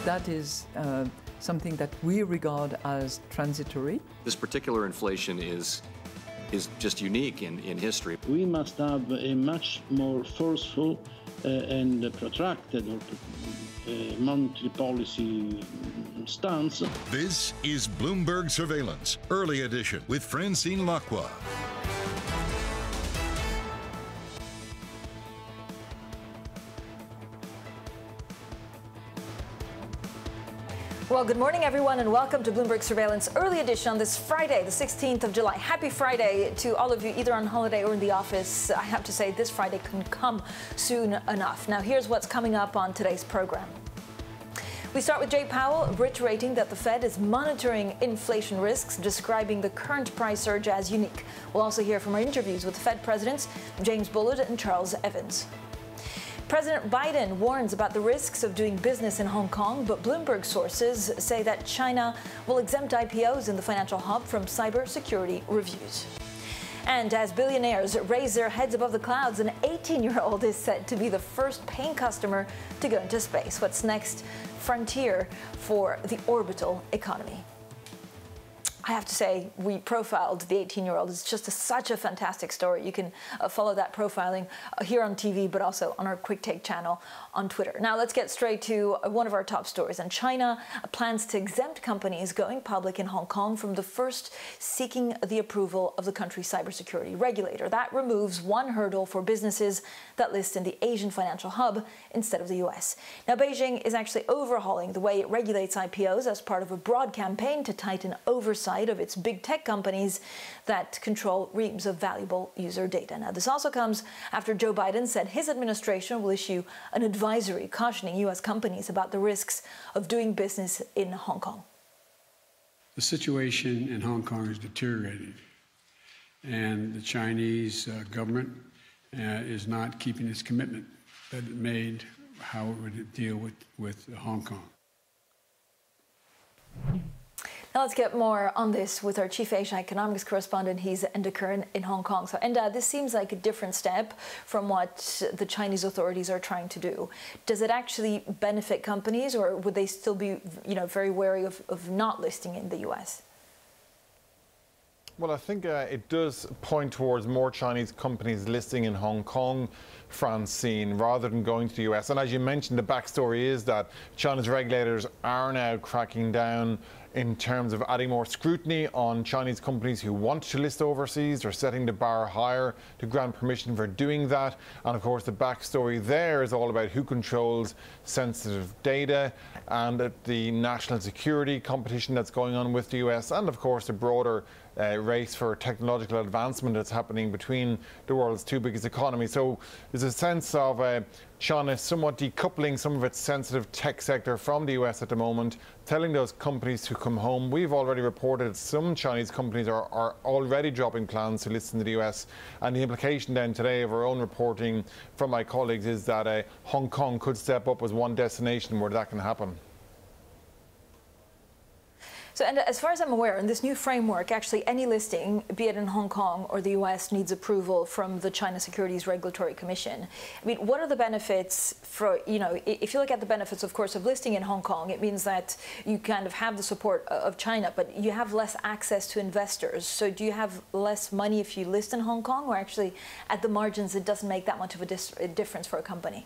that is something that we regard as transitory. This particular inflation is just unique in history. We must have a much more forceful and protracted monetary policy stance. This is Bloomberg Surveillance, early edition with Francine Lacqua. Well, good morning, everyone, and welcome to Bloomberg Surveillance Early Edition on this Friday, the 16th of July. Happy Friday to all of you, either on holiday or in the office. I have to say, this Friday couldn't come soon enough. Now, here's what's coming up on today's program. We start with Jay Powell reiterating that the Fed is monitoring inflation risks, describing the current price surge as unique. We'll also hear from our interviews with Fed presidents James Bullard and Charles Evans. President Biden warns about the risks of doing business in Hong Kong, but Bloomberg sources say that China will exempt IPOs in the financial hub from cybersecurity reviews. And as billionaires raise their heads above the clouds, an 18-year-old is said to be the first paying customer to go into space. What's next? Frontier for the orbital economy. I have to say, we profiled the 18-year-old. It's just such a fantastic story. You can follow that profiling here on TV, but also on our Quick Take channel on Twitter. Now, let's get straight to one of our top stories. And China plans to exempt companies going public in Hong Kong from the first seeking the approval of the country's cybersecurity regulator. That removes one hurdle for businesses that list in the Asian financial hub instead of the U.S. Now, Beijing is actually overhauling the way it regulates IPOs as part of a broad campaign to tighten oversight of its big tech companies that control reams of valuable user data. Now, this also comes after Joe Biden said his administration will issue an advisory cautioning U.S. companies about the risks of doing business in Hong Kong. The situation in Hong Kong is deteriorating, and the Chinese government is not keeping its commitment that it made how it would deal with Hong Kong. Now let's get more on this with our chief Asia economics correspondent. He's Hendrick in Hong Kong. So, this seems like a different step from what the Chinese authorities are trying to do. Does it actually benefit companies, or would they still be, very wary of not listing in the U.S.? Well, I think it does point towards more Chinese companies listing in Hong Kong, Francine, rather than going to the US. And as you mentioned, the backstory is that China's regulators are now cracking down in terms of adding more scrutiny on Chinese companies who want to list overseas. They're setting the bar higher to grant permission for doing that. And of course, the backstory there is all about who controls sensitive data and the national security competition that's going on with the US, and of course the broader race for technological advancement that's happening between the world's two biggest economies. So there's a sense of China somewhat decoupling some of its sensitive tech sector from the US at the moment, telling those companies to come home. We've already reported some Chinese companies are already dropping plans to list in the US. And the implication then today of our own reporting from my colleagues is that Hong Kong could step up as one destination where that can happen. So, and as far as I'm aware, in this new framework, actually any listing, be it in Hong Kong or the U.S., needs approval from the China Securities Regulatory Commission. I mean, what are the benefits for, if you look at the benefits, of course, of listing in Hong Kong, it means that you kind of have the support of China, but you have less access to investors. So do you have less money if you list in Hong Kong, or actually at the margins it doesn't make that much of a difference for a company?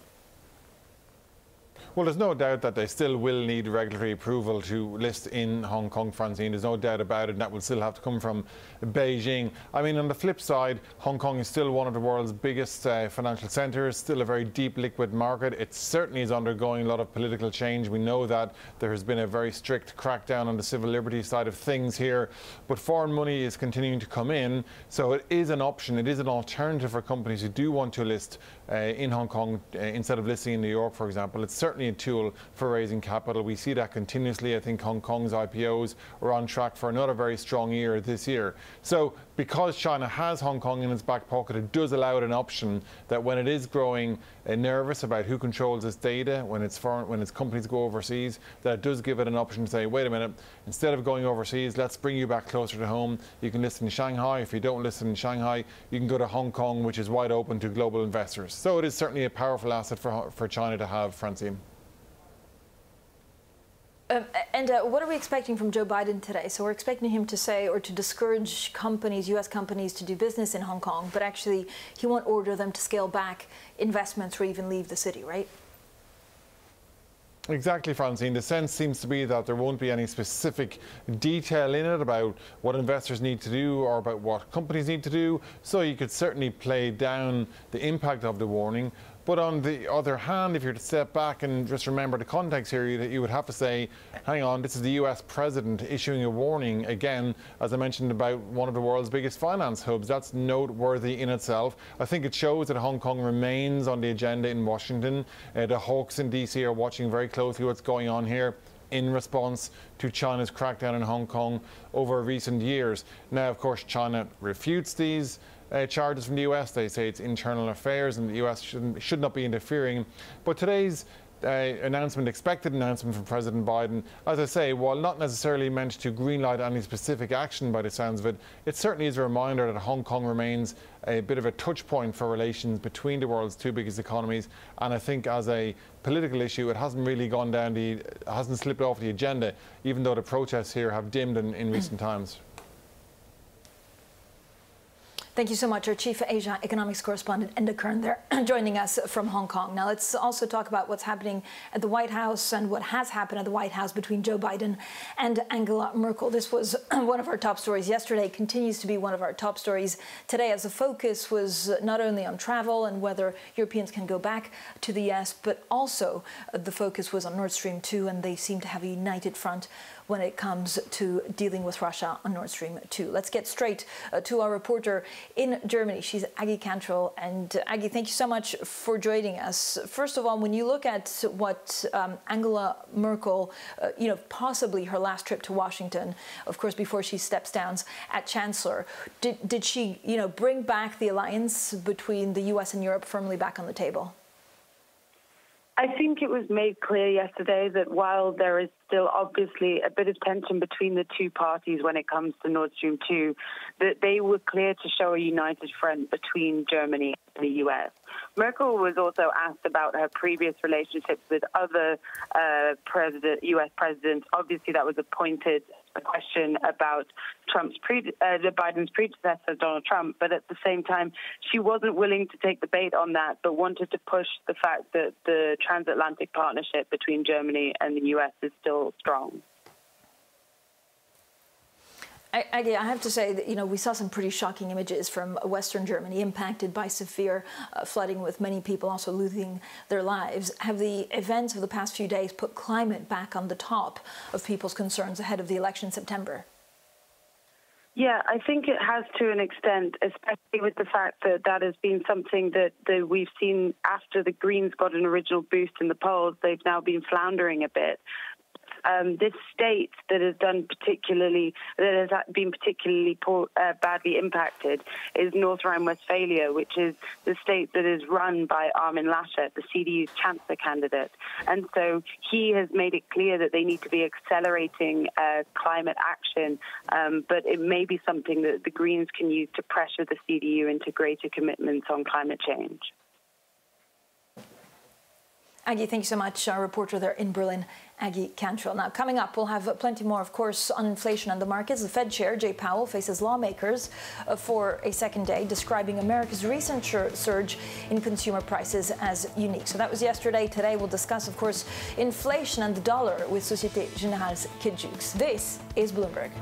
Well, there's no doubt that they still will need regulatory approval to list in Hong Kong, Francine. There's no doubt about it, and that will still have to come from Beijing. I mean, on the flip side, Hong Kong is still one of the world's biggest financial centres, still a very deep liquid market. It certainly is undergoing a lot of political change. We know that there has been a very strict crackdown on the civil liberties side of things here, but foreign money is continuing to come in, so it is an option. It is an alternative for companies who do want to list in Hong Kong instead of listing in New York, for example. It's certainly a tool for raising capital. We see that continuously. I think Hong Kong's IPOs are on track for another very strong year this year. So because China has Hong Kong in its back pocket, it does allow it an option that when it is growing nervous about who controls its data, when its companies go overseas, that it does give it an option to say, wait a minute, instead of going overseas, let's bring you back closer to home. You can list in Shanghai. If you don't list in Shanghai, you can go to Hong Kong, which is wide open to global investors. So it is certainly a powerful asset for China to have, Francine. And what are we expecting from Joe Biden today? So we're expecting him to say, or to discourage companies, U.S. companies, to do business in Hong Kong, but actually he won't order them to scale back investments or even leave the city, right? Exactly, Francine. The sense seems to be that there won't be any specific detail in it about what investors need to do or about what companies need to do. So you could certainly play down the impact of the warning. But on the other hand, if you're to step back and just remember the context here, you would have to say, hang on, this is the US president issuing a warning, again, as I mentioned, about one of the world's biggest finance hubs. That's noteworthy in itself. I think it shows that Hong Kong remains on the agenda in Washington. The hawks in DC are watching very closely what's going on here in response to China's crackdown in Hong Kong over recent years. Now, of course, China refutes these charges from the US. They say it's internal affairs and the US should not be interfering. But today's expected announcement from President Biden, as I say, while not necessarily meant to greenlight any specific action by the sounds of it, it certainly is a reminder that Hong Kong remains a bit of a touch point for relations between the world's two biggest economies. And I think as a political issue, it hasn't really gone down hasn't slipped off the agenda, even though the protests here have dimmed in recent times. Thank you so much. Our Chief Asia Economics Correspondent, Hendrick, there, joining us from Hong Kong. Now, let's also talk about what's happening at the White House and what has happened at the White House between Joe Biden and Angela Merkel. This was one of our top stories yesterday, continues to be one of our top stories today, as the focus was not only on travel and whether Europeans can go back to the US, but also the focus was on Nord Stream 2, and they seem to have a united front when it comes to dealing with Russia on Nord Stream 2. Let's get straight to our reporter in Germany. She's Aggie Cantrell. And Aggie, thank you so much for joining us. First of all, when you look at what Angela Merkel, possibly her last trip to Washington, of course, before she steps down at Chancellor, did she, bring back the alliance between the US and Europe firmly back on the table? I think it was made clear yesterday that while there is still obviously a bit of tension between the two parties when it comes to Nord Stream 2, that they were clear to show a united front between Germany and the US. Merkel was also asked about her previous relationships with other US presidents. Obviously, that was a question about Biden's predecessor, Donald Trump, but at the same time, she wasn't willing to take the bait on that, but wanted to push the fact that the transatlantic partnership between Germany and the US is still strong. I have to say that, we saw some pretty shocking images from Western Germany impacted by severe flooding, with many people also losing their lives. Have the events of the past few days put climate back on the top of people's concerns ahead of the election in September? Yeah, I think it has to an extent, especially with the fact that that has been something that we've seen after the Greens got an original boost in the polls. They've now been floundering a bit. This state that has been particularly badly impacted is North Rhine-Westphalia, which is the state that is run by Armin Laschet, the CDU's chancellor candidate. And so he has made it clear that they need to be accelerating climate action, but it may be something that the Greens can use to pressure the CDU into greater commitments on climate change. Aggie, thank you so much. Our reporter there in Berlin, Aggie Cantrell. Now, coming up, we'll have plenty more, of course, on inflation and the markets. The Fed chair, Jay Powell, faces lawmakers for a second day, describing America's recent surge in consumer prices as unique. So that was yesterday. Today, we'll discuss, of course, inflation and the dollar with Societe Generale's Juckes. This is Bloomberg.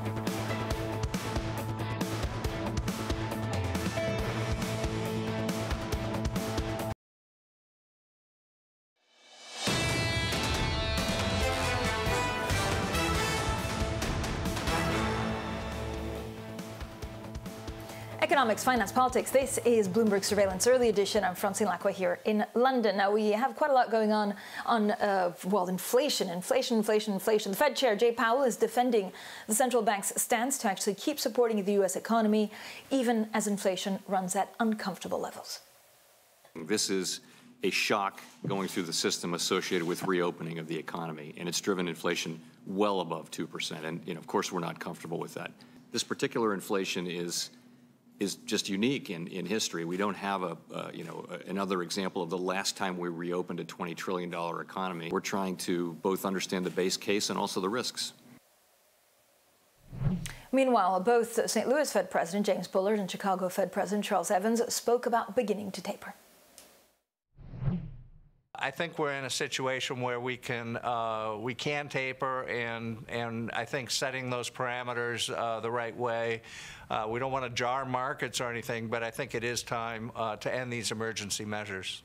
Economics, finance, politics. This is Bloomberg Surveillance Early Edition. I'm Francine Lacqua here in London. Now, we have quite a lot going on inflation. The Fed chair, Jay Powell, is defending the central bank's stance to actually keep supporting the U.S. economy, even as inflation runs at uncomfortable levels. This is a shock going through the system associated with reopening of the economy, and it's driven inflation well above 2%. And, of course, we're not comfortable with that. This particular inflation is is just unique in history. We don't have another example of the last time we reopened a $20 trillion economy. We're trying to both understand the base case and also the risks. Meanwhile, both St. Louis Fed President James Bullard and Chicago Fed President Charles Evans spoke about beginning to taper. I think we're in a situation where we can taper, and I think setting those parameters the right way. We don't want to jar markets or anything, but I think it is time to end these emergency measures.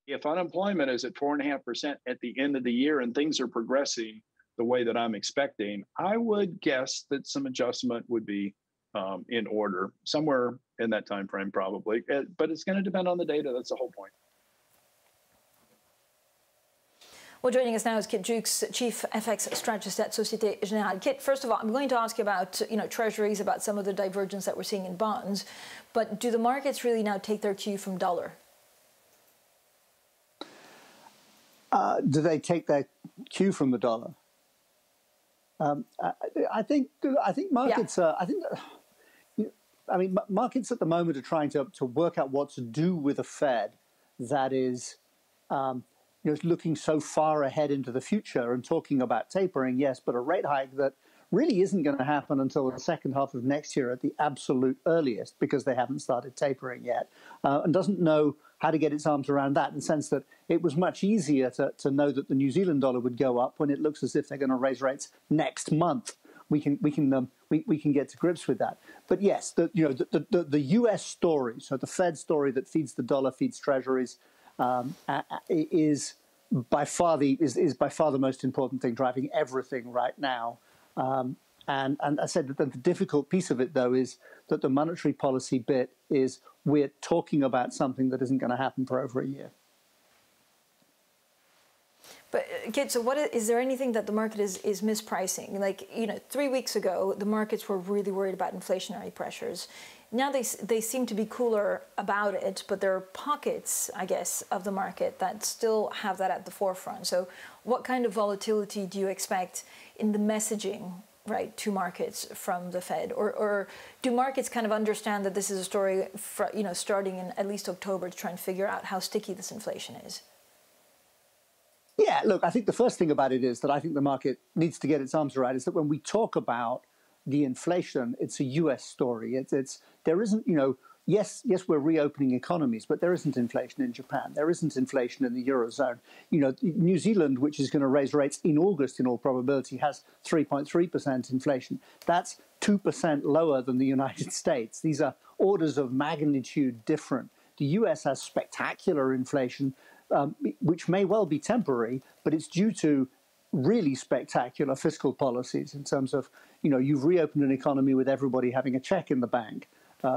If unemployment is at 4.5% at the end of the year and things are progressing the way that I'm expecting, I would guess that some adjustment would be in order somewhere in that time frame, probably. But it's going to depend on the data. That's the whole point. Well, joining us now is Kit Juckes, Chief FX Strategist at Societe Generale. Kit, first of all, I'm going to ask you about treasuries, about some of the divergence that we're seeing in bonds. But do the markets really now take their cue from dollar? Do they take their cue from the dollar? I think markets. Yeah. Markets at the moment are trying to work out what to do with a Fed that is. Looking so far ahead into the future and talking about tapering, yes, but a rate hike that really isn't going to happen until the second half of next year at the absolute earliest, because they haven't started tapering yet, and doesn't know how to get its arms around that, in the sense that it was much easier to know that the New Zealand dollar would go up when it looks as if they're going to raise rates next month. We can get to grips with that. But yes, the U.S. story, so the Fed story that feeds the dollar, feeds treasuries, is by far the most important thing driving everything right now. And I said that the difficult piece of it, though, is that the monetary policy bit is we're talking about something that isn't going to happen for over a year. But Kit, so is there anything that the market is mispricing? Like, 3 weeks ago, the markets were really worried about inflationary pressures. Now they seem to be cooler about it, but there are pockets, I guess, of the market that still have that at the forefront. So what kind of volatility do you expect in the messaging, right, to markets from the Fed? Or do markets kind of understand that this is a story, starting in at least October, to try and figure out how sticky this inflation is? Yeah, look, I think the first thing about it is that I think the market needs to get its arms around is that when we talk about the inflation, it's a U.S. story. There isn't, yes, we're reopening economies, but there isn't inflation in Japan. There isn't inflation in the Eurozone. New Zealand, which is going to raise rates in August in all probability, has 3.3% inflation. That's 2% lower than the United States. These are orders of magnitude different. The U.S. has spectacular inflation, which may well be temporary, but it's due to really spectacular fiscal policies in terms of, you've reopened an economy with everybody having a check in the bank,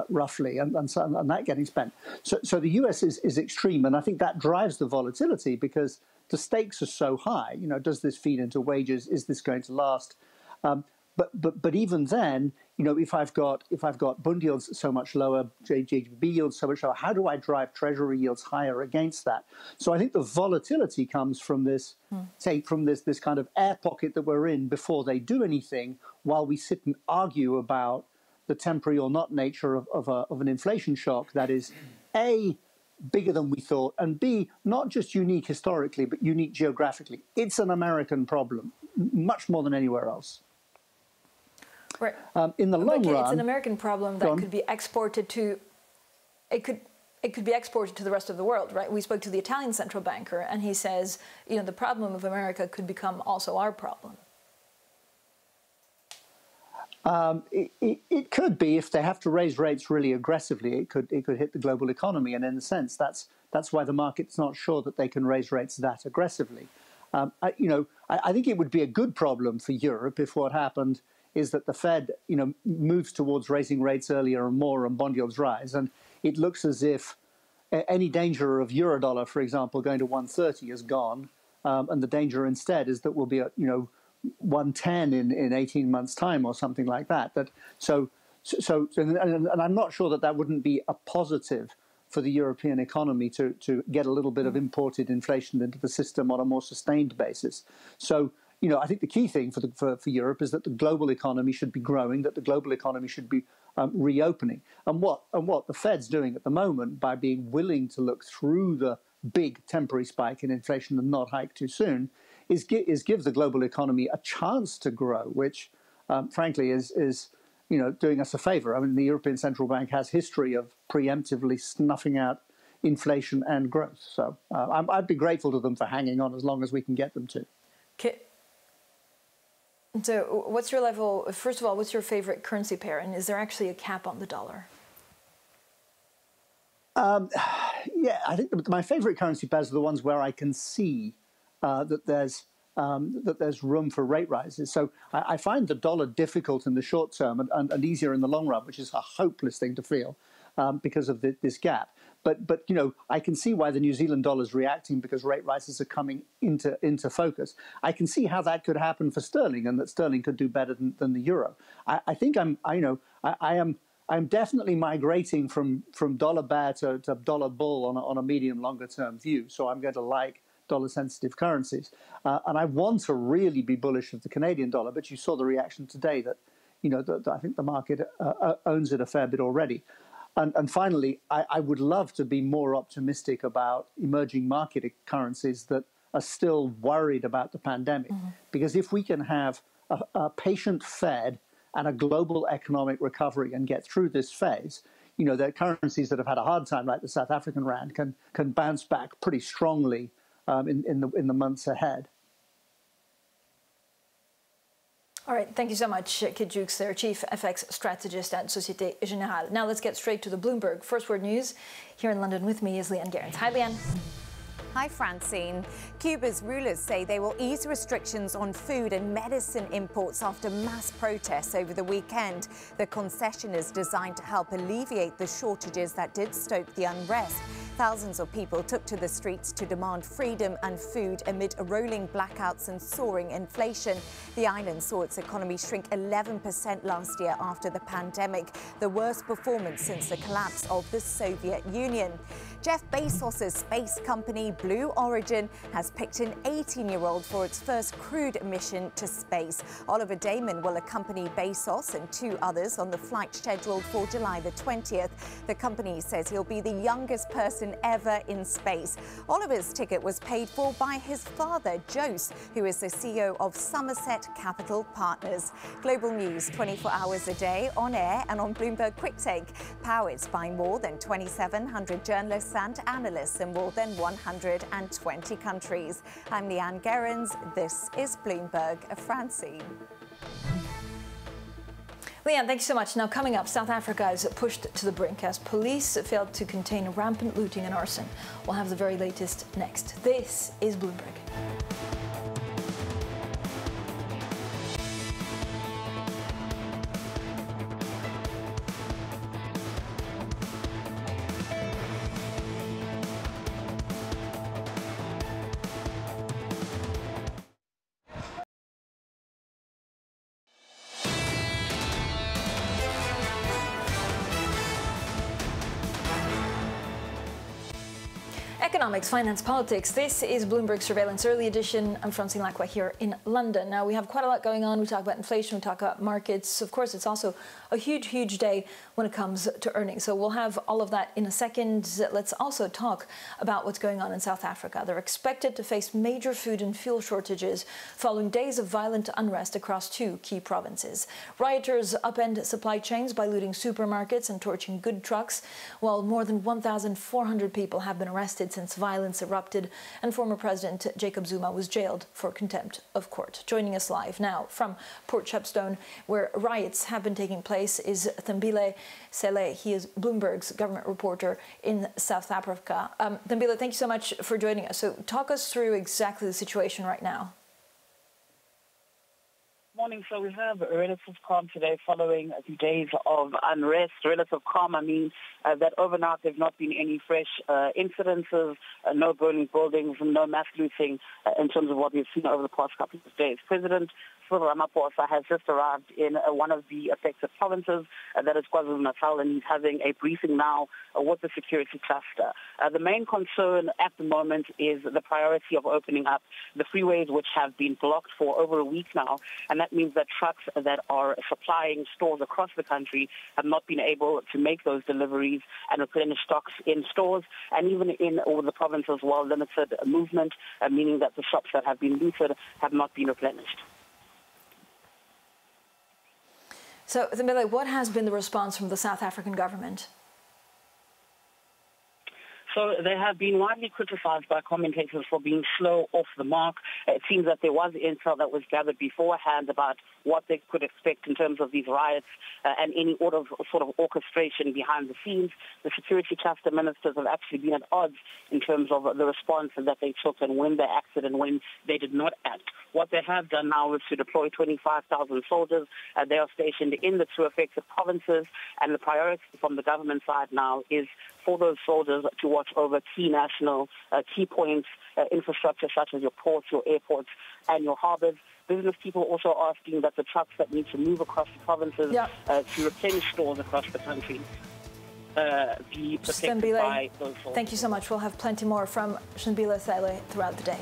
roughly, and that getting spent. So the US is extreme, and I think that drives the volatility because the stakes are so high. Does this feed into wages? Is this going to last? But even then, if I've got bond yields so much lower, JGB yields so much lower, how do I drive Treasury yields higher against that? So I think the volatility comes from this, this kind of air pocket that we're in before they do anything, while we sit and argue about the temporary or not nature of an inflation shock that is A, bigger than we thought, and B, not just unique historically, but unique geographically. It's an American problem, much more than anywhere else. Right. In the long run, it's an American problem that could be exported to. It could be exported to the rest of the world, right? We spoke to the Italian central banker, and he says, the problem of America could become also our problem. It could be if they have to raise rates really aggressively. It could hit the global economy, and in a sense, that's why the market's not sure that they can raise rates that aggressively. I think it would be a good problem for Europe if what happened is that the Fed, moves towards raising rates earlier and more, and bond yields rise, and it looks as if any danger of eurodollar, for example, going to 130 is gone, and the danger instead is that we'll be at 110 in 18 months' time or something like that. And I'm not sure that wouldn't be a positive for the European economy to get a little bit of imported inflation into the system on a more sustained basis. So, I think the key thing for Europe is that the global economy should be growing, that the global economy should be reopening. And what the Fed's doing at the moment by being willing to look through the big temporary spike in inflation and not hike too soon is give the global economy a chance to grow, which frankly is doing us a favor. I mean, the European Central Bank has history of preemptively snuffing out inflation and growth. So I'd be grateful to them for hanging on as long as we can get them to. Okay. So what's your level, first of all, what's your favorite currency pair? And is there actually a cap on the dollar? Yeah, I think my favorite currency pairs are the ones where I can see that there's room for rate rises. So I find the dollar difficult in the short term and easier in the long run, which is a hopeless thing to feel because of this gap. But I can see why the New Zealand dollar is reacting because rate rises are coming into focus. I can see how that could happen for sterling and that sterling could do better than the euro. I think I'm definitely migrating from dollar bear to dollar bull on a medium longer term view. So I'm going to like dollar sensitive currencies. And I want to really be bullish of the Canadian dollar, but you saw the reaction today that, I think the market owns it a fair bit already. And finally, I would love to be more optimistic about emerging market currencies that are still worried about the pandemic. Mm-hmm. Because if we can have a patient Fed and a global economic recovery and get through this phase, the currencies that have had a hard time, like the South African rand, can bounce back pretty strongly in the months ahead. All right, thank you so much, Kit Juckes, their Chief FX Strategist at Societe Generale. Now let's get straight to the Bloomberg First Word News. Here in London with me is Leanne Gerrans. Hi, Leanne. Hi, Francine. Cuba's rulers say they will ease restrictions on food and medicine imports after mass protests over the weekend. The concession is designed to help alleviate the shortages that did stoke the unrest. Thousands of people took to the streets to demand freedom and food amid rolling blackouts and soaring inflation. The island saw its economy shrink 11% last year after the pandemic, the worst performance since the collapse of the Soviet Union. Jeff Bezos' space company Blue Origin has picked an 18-year-old for its first crewed mission to space. Oliver Damon will accompany Bezos and two others on the flight scheduled for July the 20th. The company says he'll be the youngest person ever in space. Oliver's ticket was paid for by his father, Jose, who is the CEO of Somerset Capital Partners. Global news 24 hours a day on air and on Bloomberg Quick Take, powered by more than 2,700 journalists and analysts in more than 120 countries. I'm Leanne Gerrans. This is Bloomberg. Francine. Leanne, thank you so much. Now, coming up, South Africa is pushed to the brink as police failed to contain rampant looting and arson. We'll have the very latest next. This is Bloomberg. Economics, finance, politics. This is Bloomberg Surveillance Early Edition. I'm Francine Lacqua here in London. Now, we have quite a lot going on. We talk about inflation, we talk about markets. Of course, it's also a huge, huge day when it comes to earnings. So we'll have all of that in a second. Let's also talk about what's going on in South Africa. They're expected to face major food and fuel shortages following days of violent unrest across two key provinces. Rioters upend supply chains by looting supermarkets and torching good trucks, while more than 1,400 people have been arrested since violence erupted, and former President Jacob Zuma was jailed for contempt of court. Joining us live now from Port Shepstone, where riots have been taking place, is Thembile Sele. He is Bloomberg's government reporter in South Africa. Thembile, thank you so much for joining us. So talk us through exactly the situation right now. Morning. So we have a relative calm today following a few days of unrest. Relative calm, I mean that overnight there have not been any fresh incidences, no burning buildings, no mass looting in terms of what we've seen over the past couple of days. President Cyril Ramaphosa has just arrived in one of the affected provinces, that is KwaZulu-Natal, and he's having a briefing now with the security cluster. The main concern at the moment is the priority of opening up the freeways, which have been blocked for over a week now, and that means that trucks that are supplying stores across the country have not been able to make those deliveries and replenish stocks in stores, and even in all the province as well, limited movement, meaning that the shops that have been looted have not been replenished. So, Thembile, what has been the response from the South African government? So they have been widely criticized by commentators for being slow off the mark. It seems that there was intel that was gathered beforehand about what they could expect in terms of these riots and any sort of orchestration behind the scenes. The security cluster ministers have actually been at odds in terms of the response that they took and when they acted and when they did not act. What they have done now is to deploy 25,000 soldiers. They are stationed in the two affected provinces, and the priority from the government side now is for those soldiers to watch over key national key points, infrastructure such as your ports, your airports, and your harbors. Business people also asking that the trucks that need to move across the provinces to replenish stores across the country be protected by those soldiers. Thank you so much. We'll have plenty more from Thembile throughout the day.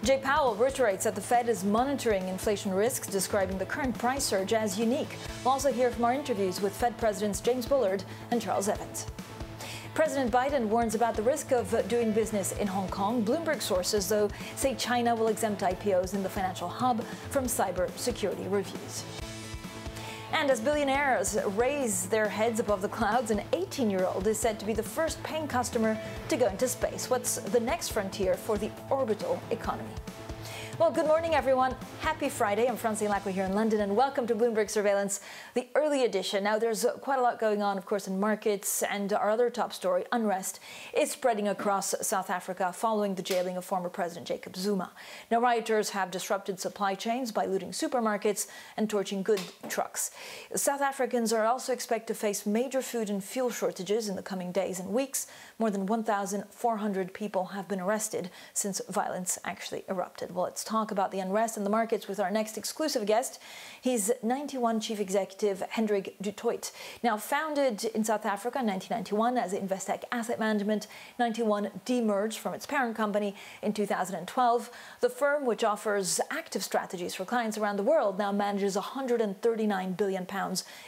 Jay Powell reiterates that the Fed is monitoring inflation risks, describing the current price surge as unique. We'll also hear from our interviews with Fed Presidents James Bullard and Charles Evans. President Biden warns about the risk of doing business in Hong Kong. Bloomberg sources, though, say China will exempt IPOs in the financial hub from cybersecurity reviews. And as billionaires raise their heads above the clouds, an 18-year-old is said to be the first paying customer to go into space. What's the next frontier for the orbital economy? Well, good morning, everyone. Happy Friday. I'm Francine Lacqua here in London, and welcome to Bloomberg Surveillance, the early edition. Now, there's quite a lot going on, of course, in markets, and our other top story, unrest, is spreading across South Africa following the jailing of former President Jacob Zuma. Now, rioters have disrupted supply chains by looting supermarkets and torching goods trucks. South Africans are also expected to face major food and fuel shortages in the coming days and weeks. More than 1,400 people have been arrested since violence actually erupted. Well, let's talk about the unrest in the markets with our next exclusive guest. He's 91 Chief Executive Hendrick du Toit. Now founded in South Africa in 1991 as Investec Asset Management, 91 demerged from its parent company in 2012. The firm, which offers active strategies for clients around the world, now manages £139 billion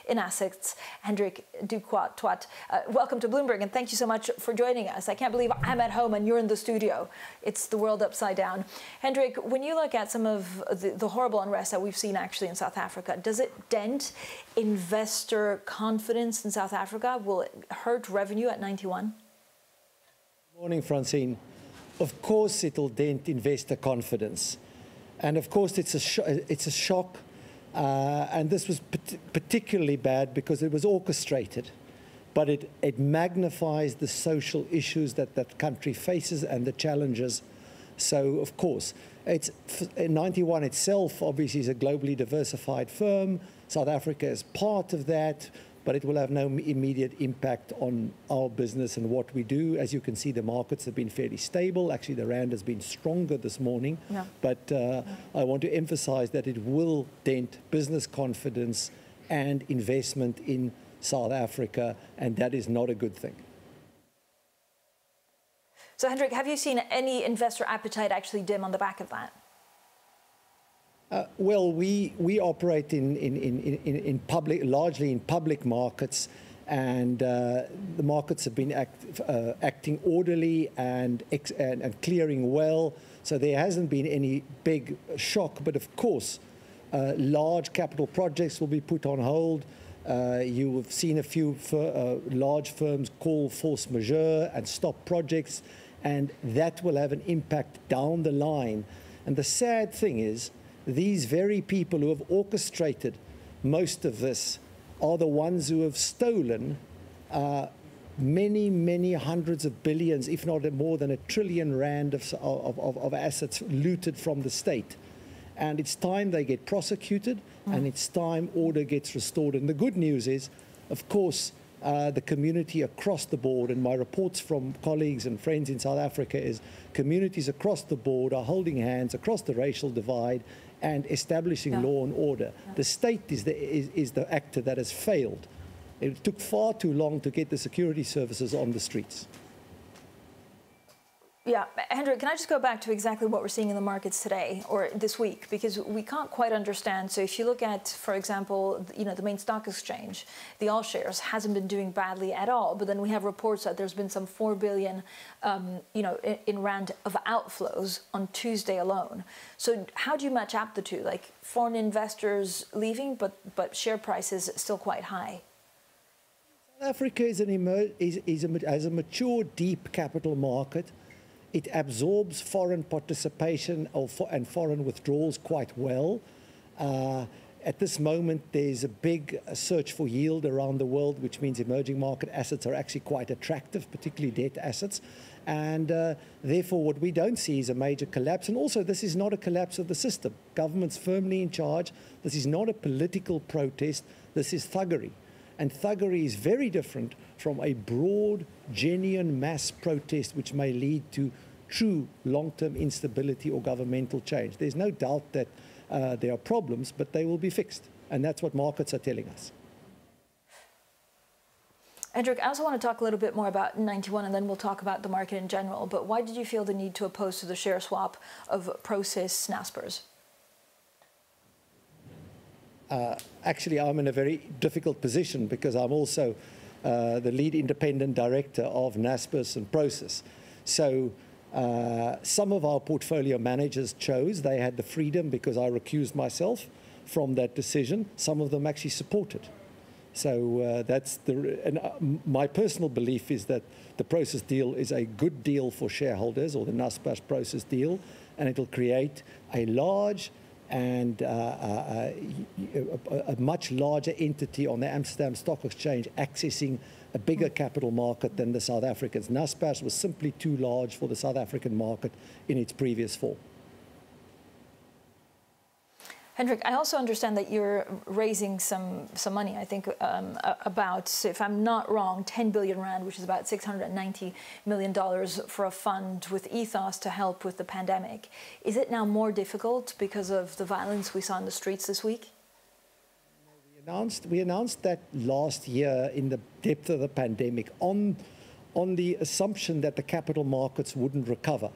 in assets. Hendrick du Toit, welcome to Bloomberg, and thank you so much for joining us. I can't believe I'm at home and you're in the studio. It's the world upside down. Hendrick, when you look at some of the horrible unrest that we've seen actually in South Africa, does it dent investor confidence in South Africa? Will it hurt revenue at 91? Good morning, Francine. Of course it'll dent investor confidence. And of course it's a shock. And this was particularly bad because it was orchestrated. But it magnifies the social issues that that country faces and the challenges. So, of course, 91 itself obviously is a globally diversified firm. South Africa is part of that, but it will have no immediate impact on our business and what we do. As you can see, the markets have been fairly stable. Actually, the rand has been stronger this morning. Yeah. But I want to emphasize that it will dent business confidence and investment in South Africa, and that is not a good thing. So, Hendrick, have you seen any investor appetite actually dim on the back of that? Well, we operate in public, largely in public markets, and the markets have been acting orderly and clearing well. So there hasn't been any big shock, but of course, large capital projects will be put on hold. You have seen a few large firms call force majeure and stop projects, and that will have an impact down the line. And the sad thing is, these very people who have orchestrated most of this are the ones who have stolen many, many hundreds of billions, if not more than R1 trillion of assets looted from the state. And it's time they get prosecuted, and it's time order gets restored. And the good news is, of course, the community across the board, and my reports from colleagues and friends in South Africa is communities across the board are holding hands across the racial divide and establishing law and order. The state is the actor that has failed. It took far too long to get the security services on the streets. Yeah, Hendrick, can I just go back to exactly what we're seeing in the markets today or this week? Because we can't quite understand. So if you look at, for example, the main stock exchange, the all shares hasn't been doing badly at all. But then we have reports that there's been some 4 billion, in rand of outflows on Tuesday alone. So how do you match up the two? Like foreign investors leaving, but share prices still quite high. South Africa is has a mature, deep capital market. It absorbs foreign participation and foreign withdrawals quite well. At this moment, there's a big search for yield around the world, which means emerging market assets are actually quite attractive, particularly debt assets. And therefore, what we don't see is a major collapse. And also, this is not a collapse of the system. Government's firmly in charge. This is not a political protest. This is thuggery. And thuggery is very different from a broad, genuine mass protest which may lead to true long-term instability or governmental change. There's no doubt that there are problems, but they will be fixed. And that's what markets are telling us. Hendrick, I also want to talk a little bit more about 91, and then we'll talk about the market in general. But why did you feel the need to oppose to the share swap of Prosus Naspers? Actually, I'm in a very difficult position because I'm also the lead independent director of Naspers and Prosus. So some of our portfolio managers chose. They had the freedom because I recused myself from that decision. Some of them actually supported. So that's my personal belief is that the Prosus deal is a good deal for shareholders, or the Naspers Prosus deal, and it will create a large and a much larger entity on the Amsterdam Stock Exchange accessing a bigger capital market than the South Africans. Naspers was simply too large for the South African market in its previous form. Hendrick, I also understand that you're raising some money, I think about, if I'm not wrong, 10 billion rand, which is about $690 million for a fund with ethos to help with the pandemic. Is it now more difficult because of the violence we saw in the streets this week? We announced that last year in the depth of the pandemic on the assumption that the capital markets wouldn't recover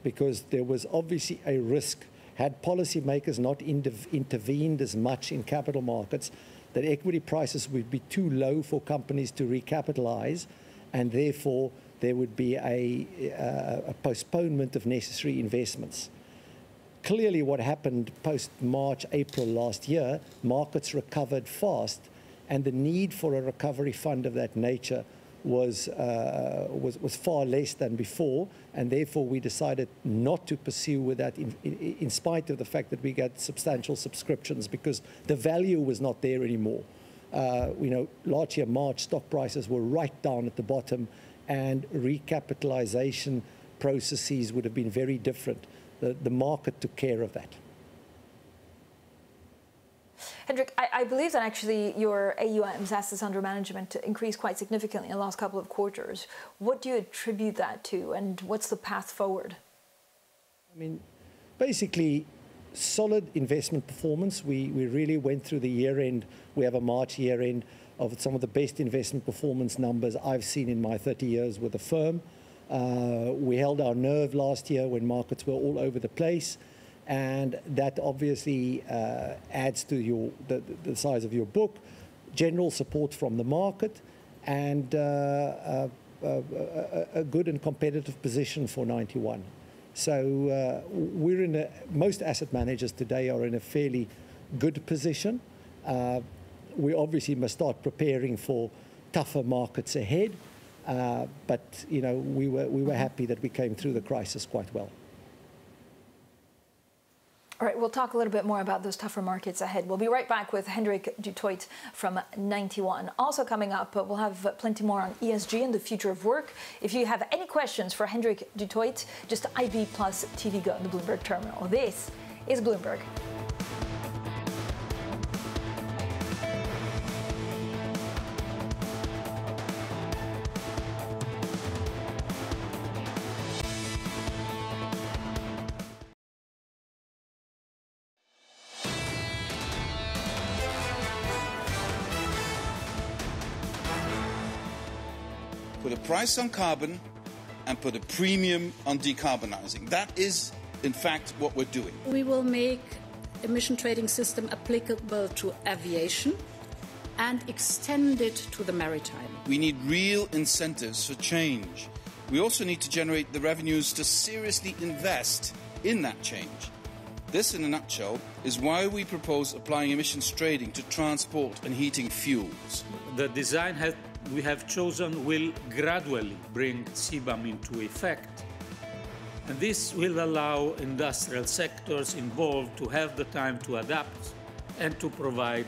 because there was obviously a risk, had policymakers not intervened as much in capital markets, that equity prices would be too low for companies to recapitalize, and therefore there would be a postponement of necessary investments. Clearly what happened post-March, April last year, markets recovered fast, and the need for a recovery fund of that nature was far less than before, and therefore we decided not to pursue with that in spite of the fact that we got substantial subscriptions because the value was not there anymore. Last year, March, stock prices were right down at the bottom, and recapitalization processes would have been very different. The market took care of that. Hendrick, I believe that actually your AUM's assets under management increased quite significantly in the last couple of quarters. What do you attribute that to, and what's the path forward? I mean, basically, solid investment performance. We really went through the year-end. We have a March year-end of some of the best investment performance numbers I've seen in my 30 years with the firm. We held our nerve last year when markets were all over the place. And that obviously adds to the size of your book, general support from the market, and a good and competitive position for 91. So most asset managers today are in a fairly good position. We obviously must start preparing for tougher markets ahead, but we were happy that we came through the crisis quite well. All right, we'll talk a little bit more about those tougher markets ahead. We'll be right back with Hendrick du Toit from 91. Also coming up, we'll have plenty more on ESG and the future of work. If you have any questions for Hendrick du Toit, just IB plus TV Go on the Bloomberg terminal. This is Bloomberg. Put a price on carbon and put a premium on decarbonizing. That is, in fact, what we're doing. We will make emission trading system applicable to aviation and extend it to the maritime. We need real incentives for change. We also need to generate the revenues to seriously invest in that change. This, in a nutshell, is why we propose applying emissions trading to transport and heating fuels. The design we have chosen will gradually bring CBAM into effect. And this will allow industrial sectors involved to have the time to adapt and to provide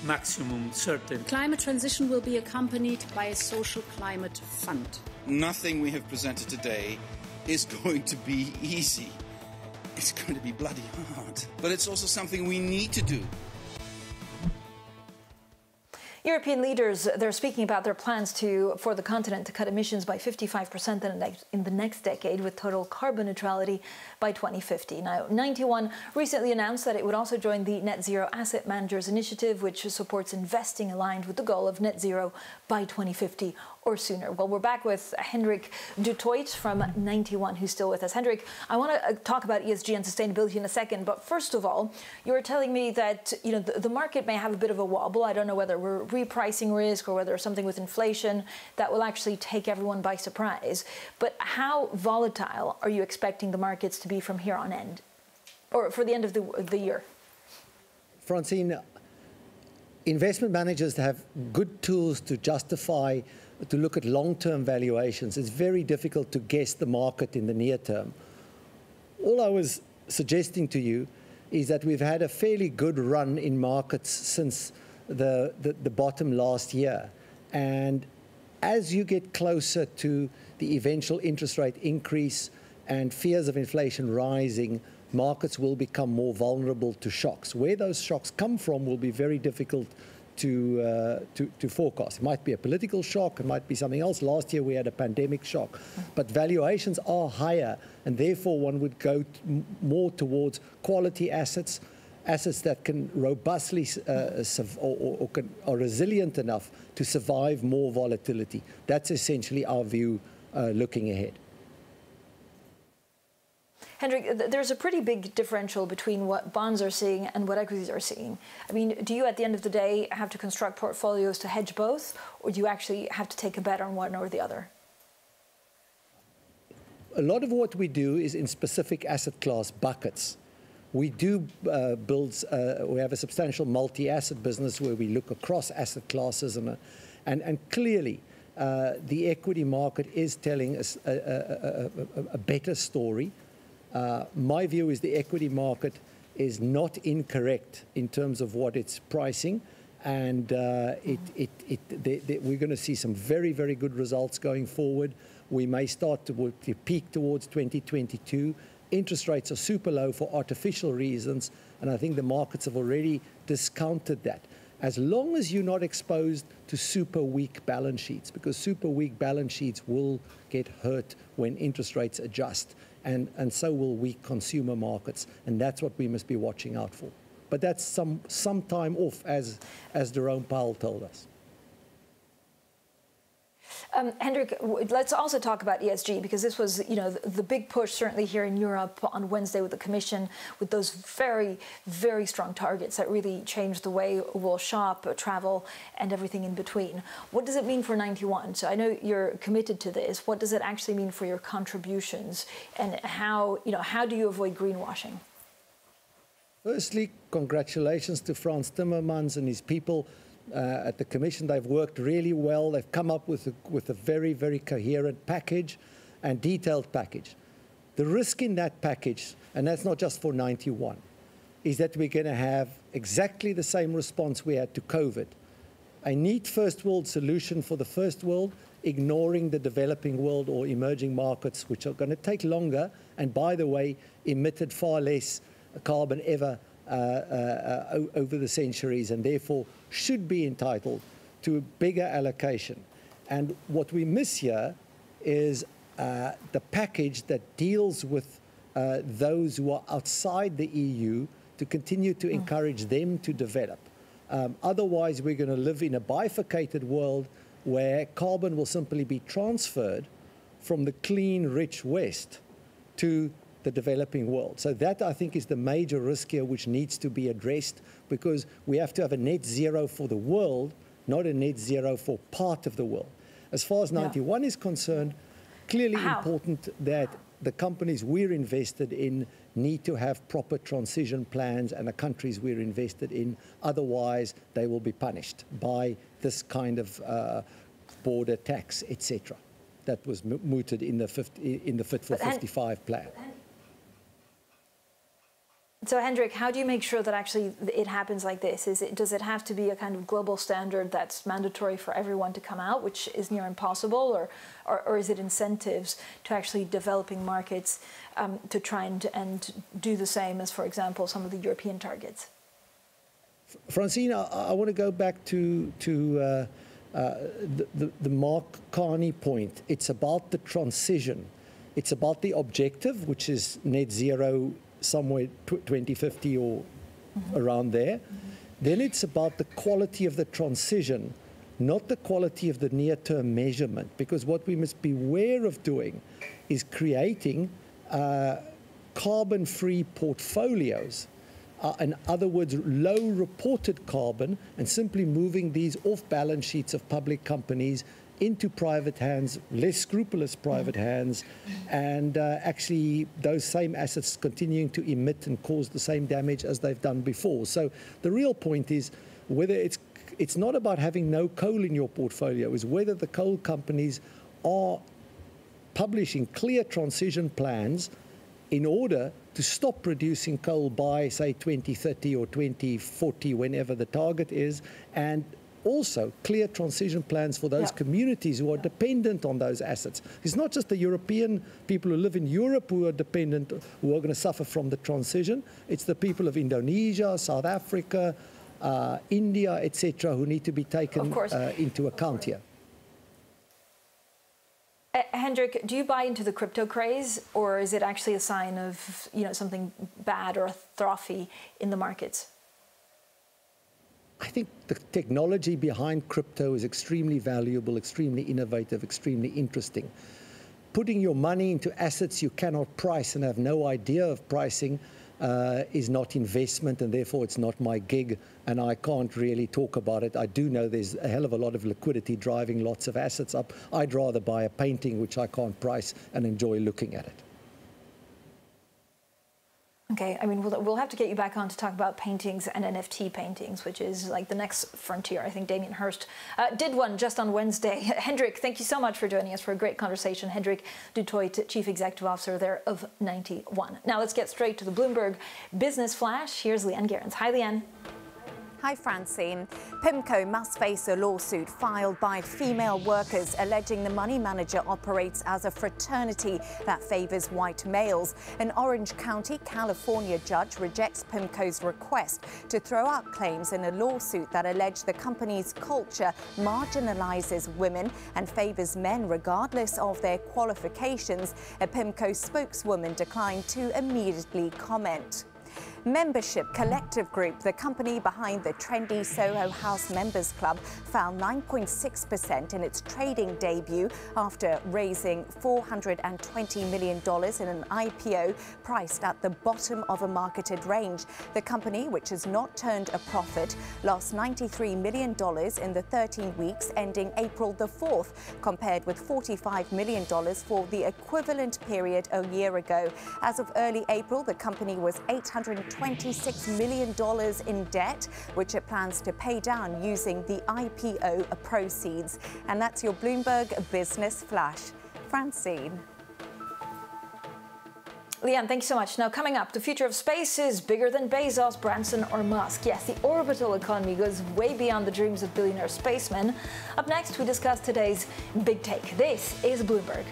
maximum certainty. Climate transition will be accompanied by a social climate fund. Nothing we have presented today is going to be easy. It's going to be bloody hard. But it's also something we need to do. European leaders, they're speaking about their plans for the continent to cut emissions by 55% in the next decade, with total carbon neutrality by 2050. Now, 91 recently announced that it would also join the Net Zero Asset Managers Initiative, which supports investing aligned with the goal of net zero by 2050 or sooner. Well, we're back with Hendrick du Toit from 91, who's still with us. Hendrick, I want to talk about ESG and sustainability in a second, but first of all, you were telling me that the market may have a bit of a wobble. I don't know whether we're repricing risk or whether something with inflation that will actually take everyone by surprise. But how volatile are you expecting the markets to be from here on end, or for the end of the year? Francine, investment managers have good tools to look at long-term valuations. It's very difficult to guess the market in the near term. All I was suggesting to you is that we've had a fairly good run in markets since the bottom last year. And as you get closer to the eventual interest rate increase and fears of inflation rising, markets will become more vulnerable to shocks. Where those shocks come from will be very difficult to forecast. It might be a political shock, it might be something else. Last year we had a pandemic shock. But valuations are higher, and therefore one would go more towards quality assets, assets that can robustly are resilient enough to survive more volatility. That's essentially our view looking ahead. Hendrick, there's a pretty big differential between what bonds are seeing and what equities are seeing. I mean, do you at the end of the day have to construct portfolios to hedge both, or do you actually have to take a bet on one or the other? A lot of what we do is in specific asset class buckets. We do we have a substantial multi-asset business where we look across asset classes, and clearly the equity market is telling us a better story. My view is the equity market is not incorrect in terms of what it's pricing, and we're going to see some very, very good results going forward. We may start to peak towards 2022. Interest rates are super low for artificial reasons, and I think the markets have already discounted that. As long as you're not exposed to super weak balance sheets, because super weak balance sheets will get hurt when interest rates adjust. And so will weak consumer markets, and that's what we must be watching out for. But that's some time off, as Jerome Powell told us. Hendrick, let's also talk about ESG, because this was, the big push certainly here in Europe on Wednesday with the Commission, with those very, very strong targets that really changed the way we'll shop, travel, and everything in between. What does it mean for 91? So I know you're committed to this. What does it actually mean for your contributions, and how do you avoid greenwashing? Firstly, congratulations to Frans Timmermans and his people. At the Commission, they've worked really well. They've come up with a very, very coherent package and detailed package. The risk in that package, and that's not just for 91, is that we're going to have exactly the same response we had to COVID. A neat first world solution for the first world, ignoring the developing world or emerging markets, which are going to take longer and, by the way, emitted far less carbon ever over the centuries, and therefore should be entitled to a bigger allocation. And what we miss here is the package that deals with those who are outside the EU to continue to encourage them to develop. Otherwise, we're going to live in a bifurcated world where carbon will simply be transferred from the clean, rich West to the developing world. So that, I think, is the major risk here which needs to be addressed, because we have to have a net zero for the world, not a net zero for part of the world. As far as 91 is concerned, clearly important that the companies we're invested in need to have proper transition plans, and the countries we're invested in. Otherwise, they will be punished by this kind of border tax, etc. That was mooted in the Fit for 55 plan. So, Hendrick, how do you make sure that actually it happens like this? Does it have to be a kind of global standard that's mandatory for everyone to come out, which is near impossible, or is it incentives to actually developing markets to try and do the same as, for example, some of the European targets? Francine, I want to go back to the Mark Carney point. It's about the transition. It's about the objective, which is net zero somewhere 2050 or around there. Then it's about the quality of the transition, not the quality of the near-term measurement, because what we must beware of doing is creating carbon-free portfolios, in other words, low reported carbon, and simply moving these off balance sheets of public companies into private hands, less scrupulous private hands, and actually those same assets continuing to emit and cause the same damage as they've done before. So the real point is whether it's not about having no coal in your portfolio, is whether the coal companies are publishing clear transition plans in order to stop producing coal by, say, 2030 or 2040, whenever the target is, and also clear transition plans for those communities who are dependent on those assets. It's not just the European people who live in Europe who are dependent, who are going to suffer from the transition. It's the people of Indonesia, South Africa, India, etc., who need to be taken into account here. Hendrick, do you buy into the crypto craze, or is it actually a sign of something bad or atrophy in the markets? I think the technology behind crypto is extremely valuable, extremely innovative, extremely interesting. Putting your money into assets you cannot price and have no idea of pricing is not investment, and therefore it's not my gig, and I can't really talk about it. I do know there's a hell of a lot of liquidity driving lots of assets up. I'd rather buy a painting which I can't price and enjoy looking at it. Okay, I mean, we'll have to get you back on to talk about paintings and NFT paintings, which is like the next frontier. I think Damien Hirst did one just on Wednesday. Hendrick, thank you so much for joining us for a great conversation. Hendrick du Toit, Chief Executive Officer there of 91. Now let's get straight to the Bloomberg Business Flash. Here's Leanne Gerrans. Hi, Leanne. Hi, Francine. PIMCO must face a lawsuit filed by female workers alleging the money manager operates as a fraternity that favors white males. An Orange County, California judge rejects PIMCO's request to throw out claims in a lawsuit that allege the company's culture marginalizes women and favors men regardless of their qualifications. A PIMCO spokeswoman declined to immediately comment. Membership Collective Group, the company behind the trendy Soho House Members Club, fell 9.6% in its trading debut after raising $420 million in an IPO priced at the bottom of a marketed range. The company, which has not turned a profit, lost $93 million in the 13 weeks ending April the 4th, compared with $45 million for the equivalent period a year ago. As of early April, the company was $826 million in debt, which it plans to pay down using the IPO proceeds. And that's your Bloomberg Business Flash. Francine. Leanne, thank you so much. Now, coming up, the future of space is bigger than Bezos, Branson, or Musk. Yes, the orbital economy goes way beyond the dreams of billionaire spacemen. Up next, we discuss today's big take. This is Bloomberg.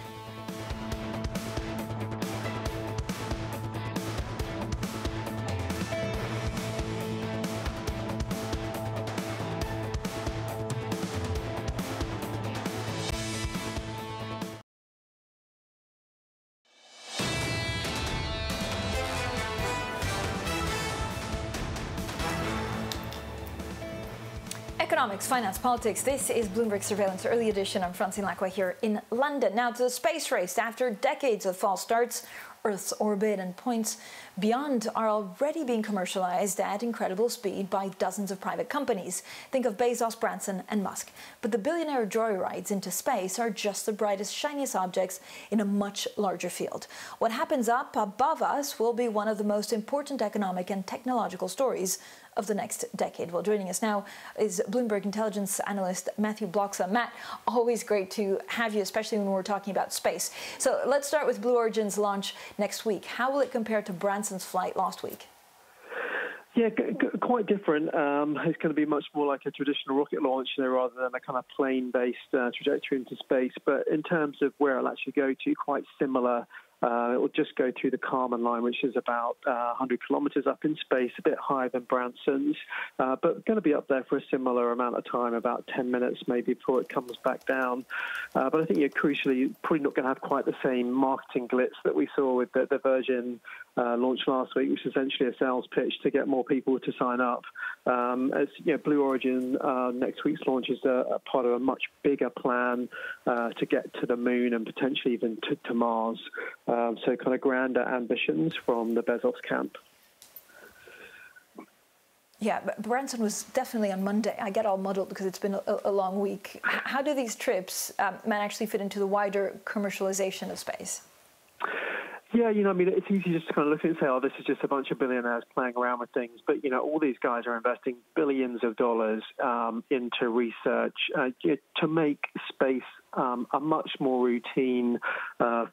Economics, finance, politics. This is Bloomberg Surveillance Early Edition. I'm Francine Lacqua here in London. Now to the space race. After decades of false starts, Earth's orbit and points beyond are already being commercialized at incredible speed by dozens of private companies. Think of Bezos, Branson and Musk. But the billionaire joyrides into space are just the brightest, shiniest objects in a much larger field. What happens up above us will be one of the most important economic and technological stories of the next decade. Well, joining us now is Bloomberg intelligence analyst Matthew Bloxa. Matt, always great to have you, especially when we're talking about space. So let's start with Blue Origin's launch next week. How will it compare to Branson's flight last week? Yeah, quite different. It's going to be much more like a traditional rocket launch rather than a kind of plane-based trajectory into space. But in terms of where it'll actually go to, quite similar. It will just go through the Kármán line, which is about 100 kilometers up in space, a bit higher than Branson's, but going to be up there for a similar amount of time, about 10 minutes maybe before it comes back down. But I think, crucially, probably not going to have quite the same marketing glitz that we saw with the Virgin launch last week, which is essentially a sales pitch to get more people to sign up. As Blue Origin next week's launch is a part of a much bigger plan to get to the moon and potentially even to Mars. So kind of grander ambitions from the Bezos camp. Yeah, but Branson was definitely on Monday. I get all muddled because it's been a long week. How do these trips, Matt, actually fit into the wider commercialization of space? Yeah, it's easy just to kind of look at it and say, oh, this is just a bunch of billionaires playing around with things. But, all these guys are investing billions of dollars into research to make space a much more routine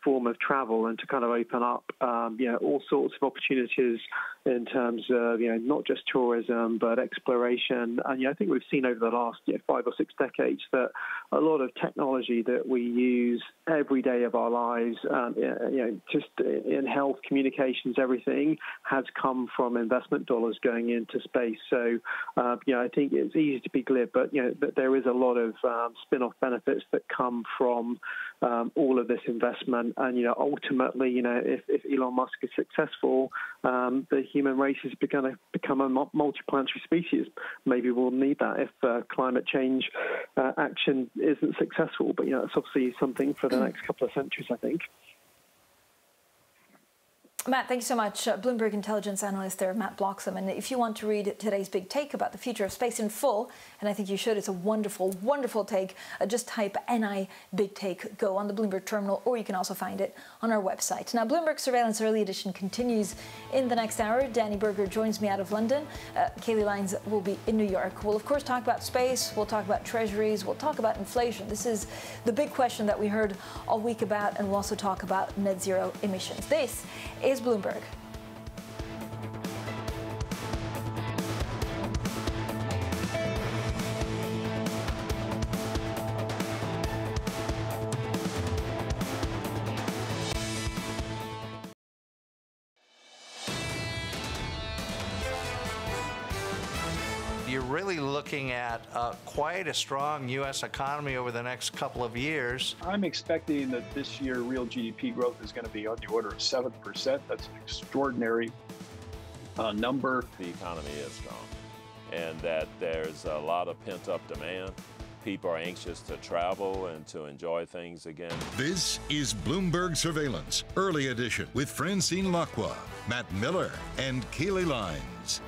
form of travel and to kind of open up, all sorts of opportunities in terms of, not just tourism, but exploration. And, I think we've seen over the last 5 or 6 decades that a lot of technology that we use every day of our lives, just in health, communications, everything has come from investment dollars going into space. So, I think it's easy to be glib, but, but there is a lot of spin-off benefits that come from all of this investment. And, ultimately, if Elon Musk is successful, the human race is going to become a multiplanetary species. Maybe we'll need that if climate change action isn't successful. But, it's obviously something for the next couple of centuries, I think. Matt, thank you so much. Bloomberg intelligence analyst there, Matt Bloxham. And if you want to read today's big take about the future of space in full, and I think you should, it's a wonderful, wonderful take. Just type NI Big Take, go on the Bloomberg terminal, or you can also find it on our website. Now, Bloomberg Surveillance Early Edition continues in the next hour. Danny Berger joins me out of London. Kailey Leinz will be in New York. We'll, of course, talk about space. We'll talk about treasuries. We'll talk about inflation. This is the big question that we heard all week about, and we'll also talk about net zero emissions. This is Bloomberg. You're really looking at quite a strong U.S. economy over the next couple of years. I'm expecting that this year real GDP growth is going to be on the order of 7%. That's an extraordinary number. The economy is strong, and that there's a lot of pent-up demand. People are anxious to travel and to enjoy things again. This is Bloomberg Surveillance, Early Edition, with Francine Lacqua, Matt Miller, and Kailey Leinz.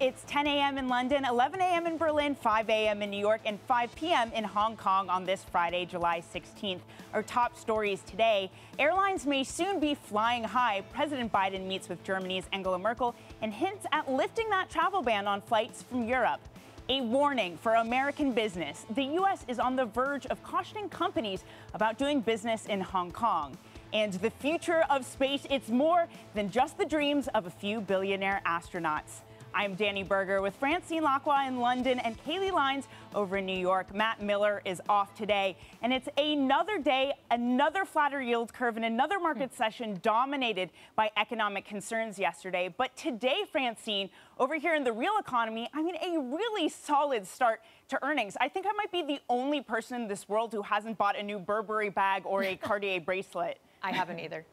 It's 10 a.m. in London, 11 a.m. in Berlin, 5 a.m. in New York, and 5 p.m. in Hong Kong on this Friday, July 16th. Our top stories today: airlines may soon be flying high. President Biden meets with Germany's Angela Merkel and hints at lifting that travel ban on flights from Europe. A warning for American business. The U.S. is on the verge of cautioning companies about doing business in Hong Kong. And the future of space, it's more than just the dreams of a few billionaire astronauts. I'm Danny Berger with Francine Lacqua in London and Kailey Leinz over in New York. Matt Miller is off today. And it's another day, another flatter yield curve, and another market session dominated by economic concerns yesterday. But today, Francine, over here in the real economy, I mean, a really solid start to earnings. I think I might be the only person in this world who hasn't bought a new Burberry bag or a Cartier bracelet. I haven't either.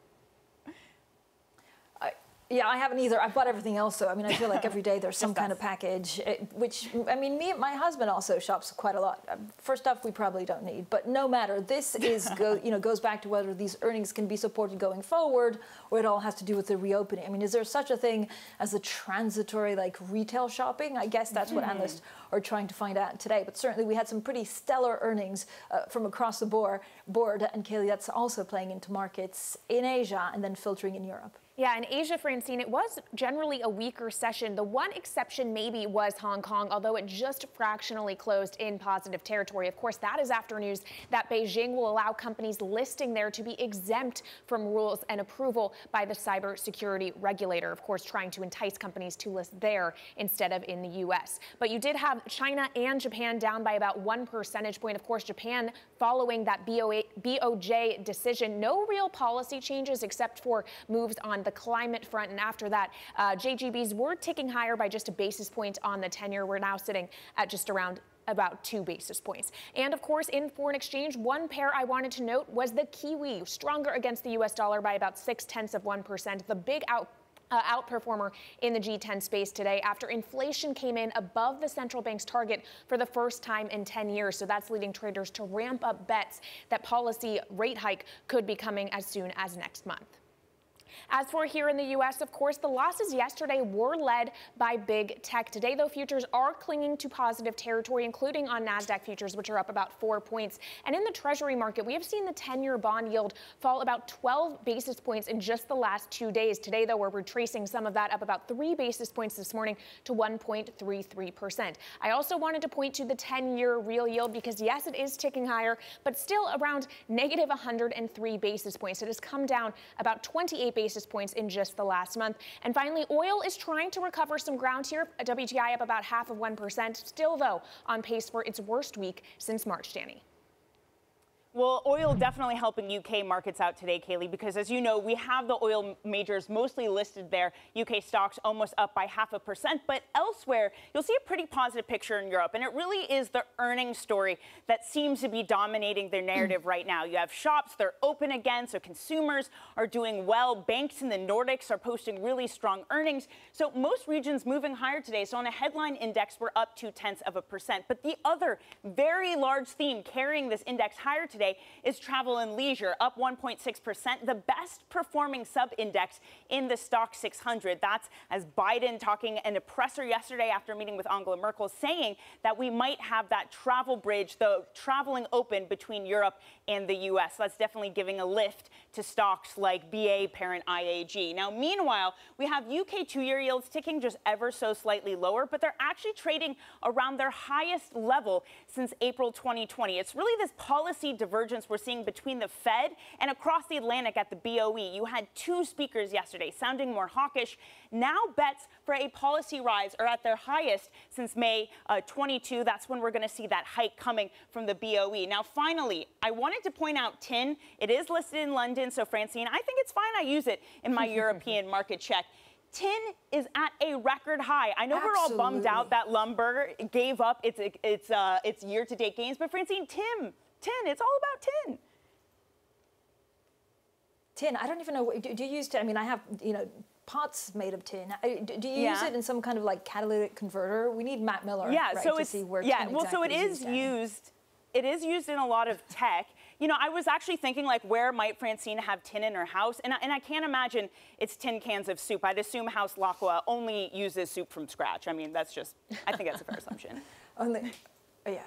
Yeah, I haven't either. I've bought everything else, though. I mean, I feel like every day there's some kind of package, which, I mean, my husband also shops quite a lot for stuff we probably don't need. But no matter, this is, goes back to whether these earnings can be supported going forward, or it all has to do with the reopening. I mean, is there such a thing as a transitory, like, retail shopping? I guess that's what analysts are trying to find out today. But certainly we had some pretty stellar earnings from across the board. And Kailey, that's also playing into markets in Asia and then filtering in Europe. Yeah, in Asia, Francine, it was generally a weaker session. The one exception maybe was Hong Kong, although it just fractionally closed in positive territory. Of course, that is after news that Beijing will allow companies listing there to be exempt from rules and approval by the cybersecurity regulator, of course, trying to entice companies to list there instead of in the U.S. But you did have China and Japan down by about 1 percentage point. Of course, Japan following that BOJ decision, no real policy changes except for moves on the climate front. And after that, JGBs were ticking higher by just a basis point on the 10-year. We're now sitting at just around about 2 basis points. And of course, in foreign exchange, one pair I wanted to note was the Kiwi, stronger against the U.S. dollar by about 0.6%. The big outperformer in the G10 space today after inflation came in above the central bank's target for the first time in 10 years. So that's leading traders to ramp up bets that policy rate hike could be coming as soon as next month. As for here in the U.S., of course, the losses yesterday were led by big tech. Today, though, futures are clinging to positive territory, including on NASDAQ futures, which are up about 4 points. And in the Treasury market, we have seen the 10-year bond yield fall about 12 basis points in just the last 2 days. Today, though, we're retracing some of that up about 3 basis points this morning to 1.33%. I also wanted to point to the 10-year real yield because, yes, it is ticking higher, but still around negative 103 basis points. It has come down about 28 basis points in just the last month. And finally, oil is trying to recover some ground here. WTI up about 0.5%. Still, though, on pace for its worst week since March, Danny. Well, oil definitely helping UK markets out today, Kailey, because as you know, we have the oil majors mostly listed there. UK stocks almost up by 0.5%, but elsewhere, you'll see a pretty positive picture in Europe. And it really is the earnings story that seems to be dominating their narrative right now. You have shops, they're open again, so consumers are doing well. Banks in the Nordics are posting really strong earnings. So most regions moving higher today. So on a headline index, we're up 0.2%. But the other very large theme carrying this index higher today is travel and leisure, up 1.6%, the best performing sub-index in the stock 600. That's as Biden talking an oppressor yesterday after meeting with Angela Merkel, saying that we might have that travel bridge, the traveling open between Europe and the U.S. That's definitely giving a lift to stocks like BA parent IAG. Now, meanwhile, we have UK 2-year yields ticking just ever so slightly lower, but they're actually trading around their highest level since April 2020. It's really this policy divergence we're seeing between the Fed and across the Atlantic at the BOE. You had 2 speakers yesterday sounding more hawkish. Now bets for a policy rise are at their highest since May 22. That's when we're going to see that hike coming from the BOE. Now, finally, I wanted to point out tin. It is listed in London, so Francine, I think it's fine. I use it in my European market check. Tin is at a record high. I know we're all bummed out that lumber gave up its year-to-date gains, but Francine, tin, it's all about tin. Tin, I don't even know, do you use tin? I mean, I have, pots made of tin. Do you use it in some kind of like catalytic converter? We need Matt Miller, to see where tin exactly so it is used. It is used in a lot of tech. I was actually thinking, like, where might Francine have tin in her house? And I can't imagine it's tin cans of soup. I'd assume House Lacqua only uses soup from scratch. I mean, I think that's a fair assumption. Yeah.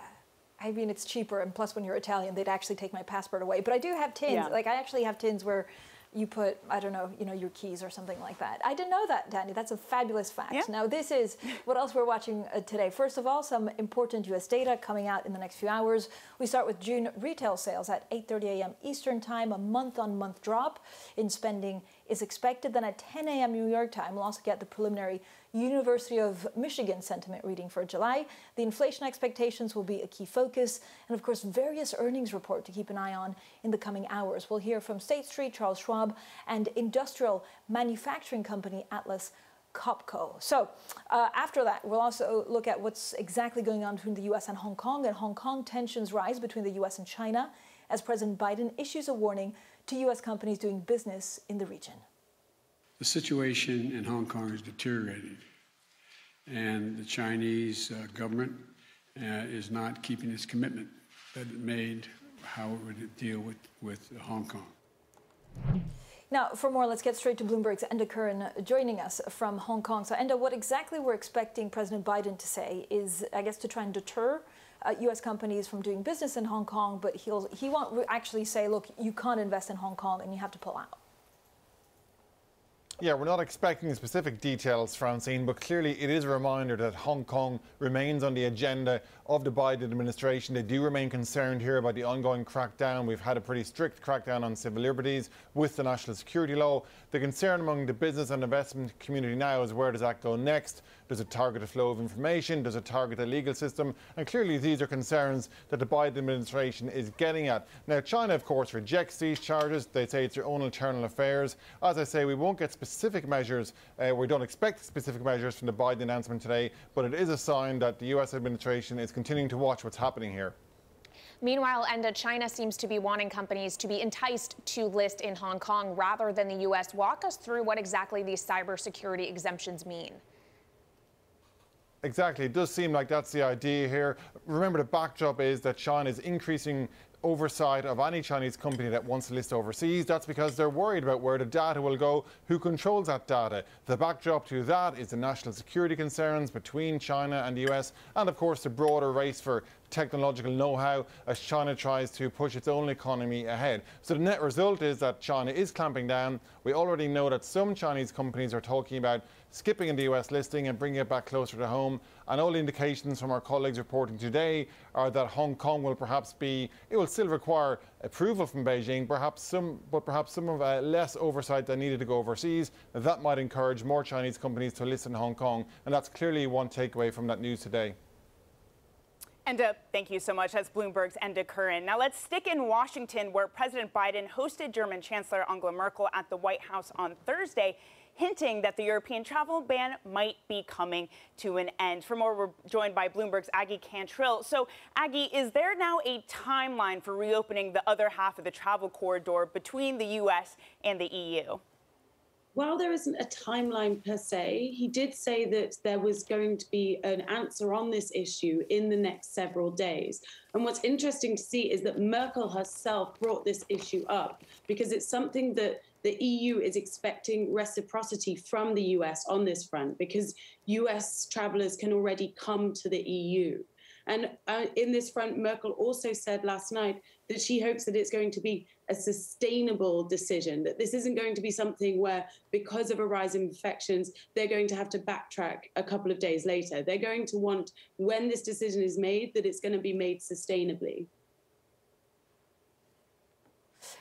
I mean, it's cheaper, and plus when you're Italian, they'd actually take my passport away. But I do have tins. Yeah. Like, I actually have tins where you put, I don't know, your keys or something like that. I didn't know that, Danny. That's a fabulous fact. Yeah. Now, this is what else we're watching today. First of all, some important U.S. data coming out in the next few hours. We start with June retail sales at 8:30 a.m. Eastern time. A month-on-month drop in spending is expected. Then at 10 a.m. New York time, we'll also get the preliminary University of Michigan sentiment reading for July. The inflation expectations will be a key focus. And of course, various earnings report to keep an eye on in the coming hours. We'll hear from State Street, Charles Schwab, and industrial manufacturing company Atlas Copco. So after that, we'll also look at what's exactly going on between the U.S. and Hong Kong. And Hong Kong tensions rise between the U.S. and China as President Biden issues a warning to U.S. companies doing business in the region. The situation in Hong Kong is deteriorating, and the Chinese government is not keeping its commitment that it made how it would deal with Hong Kong. Now, for more, let's get straight to Bloomberg's Enda Curran joining us from Hong Kong. So, Enda, what exactly we're expecting President Biden to say is, I guess, to try and deter U.S. companies from doing business in Hong Kong, but he won't actually say, look, you can't invest in Hong Kong and you have to pull out. Yeah, we're not expecting specific details, Francine, but clearly it is a reminder that Hong Kong remains on the agenda of the Biden administration. They do remain concerned here about the ongoing crackdown. We've had a pretty strict crackdown on civil liberties with the national security law. The concern among the business and investment community now is, where does that go next? Does it target a flow of information? Does it target the legal system? And clearly these are concerns that the Biden administration is getting at. Now, China, of course, rejects these charges. They say it's their own internal affairs. As I say, we won't get specific measures. We don't expect specific measures from the Biden announcement today, but it is a sign that the U.S. administration is continuing to watch what's happening here. Meanwhile, China seems to be wanting companies to be enticed to list in Hong Kong rather than the U.S. Walk us through what exactly these cybersecurity exemptions mean. Exactly. It does seem like that's the idea here. Remember, the backdrop is that China is increasing oversight of any Chinese company that wants to list overseas. That's because they're worried about where the data will go, who controls that data. The backdrop to that is the national security concerns between China and the US, and of course the broader race for technological know-how as China tries to push its own economy ahead. So the net result is that China is clamping down. We already know that some Chinese companies are talking about skipping in the US listing and bringing it back closer to home. And all indications from our colleagues reporting today are that Hong Kong will perhaps be, it will still require approval from Beijing, perhaps some of less oversight than needed to go overseas. That might encourage more Chinese companies to list in Hong Kong. And that's clearly one takeaway from that news today. Enda, thank you so much. That's Bloomberg's Enda Curran. Now let's stick in Washington, where President Biden hosted German Chancellor Angela Merkel at the White House on Thursday, hinting that the European travel ban might be coming to an end. For more, we're joined by Bloomberg's Aggie Cantrill. So, Aggie, is there now a timeline for reopening the other half of the travel corridor between the U.S. and the EU? While there isn't a timeline per se, he did say that there was going to be an answer on this issue in the next several days. And what's interesting to see is that Merkel herself brought this issue up because it's something that the EU is expecting reciprocity from the US on this front, because US travelers can already come to the EU. And in this front, Merkel also said last night that she hopes that it's going to be a sustainable decision, that this isn't going to be something where, because of a rise in infections, they're going to have to backtrack a couple of days later. They're going to want, when this decision is made, that it's going to be made sustainably.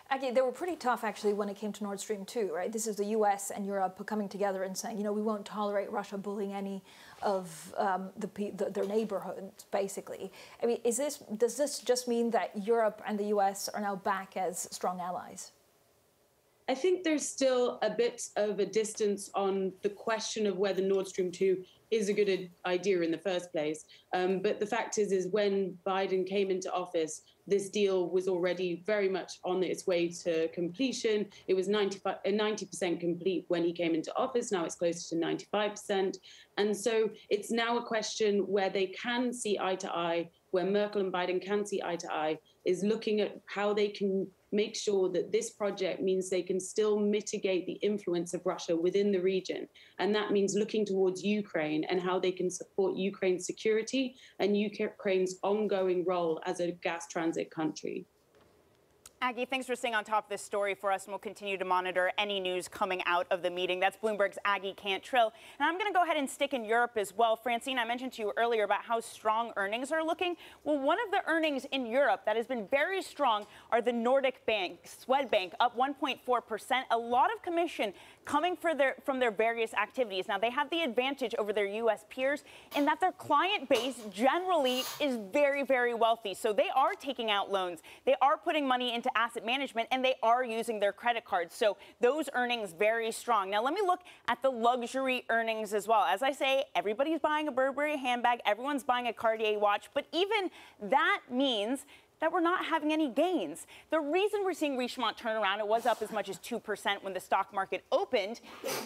Actually, they were pretty tough, actually, when it came to Nord Stream 2, right? This is the U.S. and Europe coming together and saying, you know, we won't tolerate Russia bullying any of their neighborhoods, basically. I mean, does this just mean that Europe and the U.S. are now back as strong allies? I think there's still a bit of a distance on the question of whether Nord Stream 2 is a good idea in the first place. But the fact is when Biden came into office, this deal was already very much on its way to completion. It was 90% complete when he came into office. Now it's closer to 95%. And so it's now a question where they can see eye to eye, where Merkel and Biden can see eye to eye, is looking at how they can make sure that this project means they can still mitigate the influence of Russia within the region. And that means looking towards Ukraine and how they can support Ukraine's security and Ukraine's ongoing role as a gas transit country. Aggie, thanks for staying on top of this story for us, and we'll continue to monitor any news coming out of the meeting. That's Bloomberg's Aggie Cantrill. And I'm going to go ahead and stick in Europe as well. Francine, I mentioned to you earlier about how strong earnings are looking. Well, one of the earnings in Europe that has been very strong are the Nordic banks. Swedbank up 1.4%. A lot of commission coming from their various activities. Now, they have the advantage over their U.S. peers in that their client base generally is very, very wealthy. So they are taking out loans. They are putting money into asset management, and they are using their credit cards. So those earnings very strong. Now, let me look at the luxury earnings as well. As I say, everybody's buying a Burberry handbag. Everyone's buying a Cartier watch. But even that means that we're not having any gains. The reason we're seeing Richemont turn around, it was up as much as 2% when the stock market opened.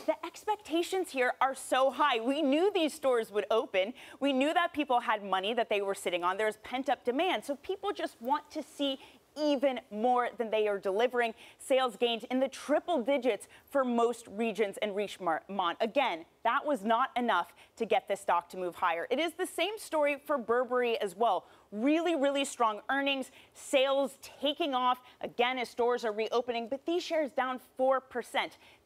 The expectations here are so high. We knew these stores would open. We knew that people had money that they were sitting on. There's pent-up demand. So people just want to see even more than they are delivering. Sales gained in the triple digits for most regions in Richemont. Again, that was not enough to get this stock to move higher. It is the same story for Burberry as well. Really, really strong earnings, sales taking off, again, as stores are reopening, but these shares down 4%.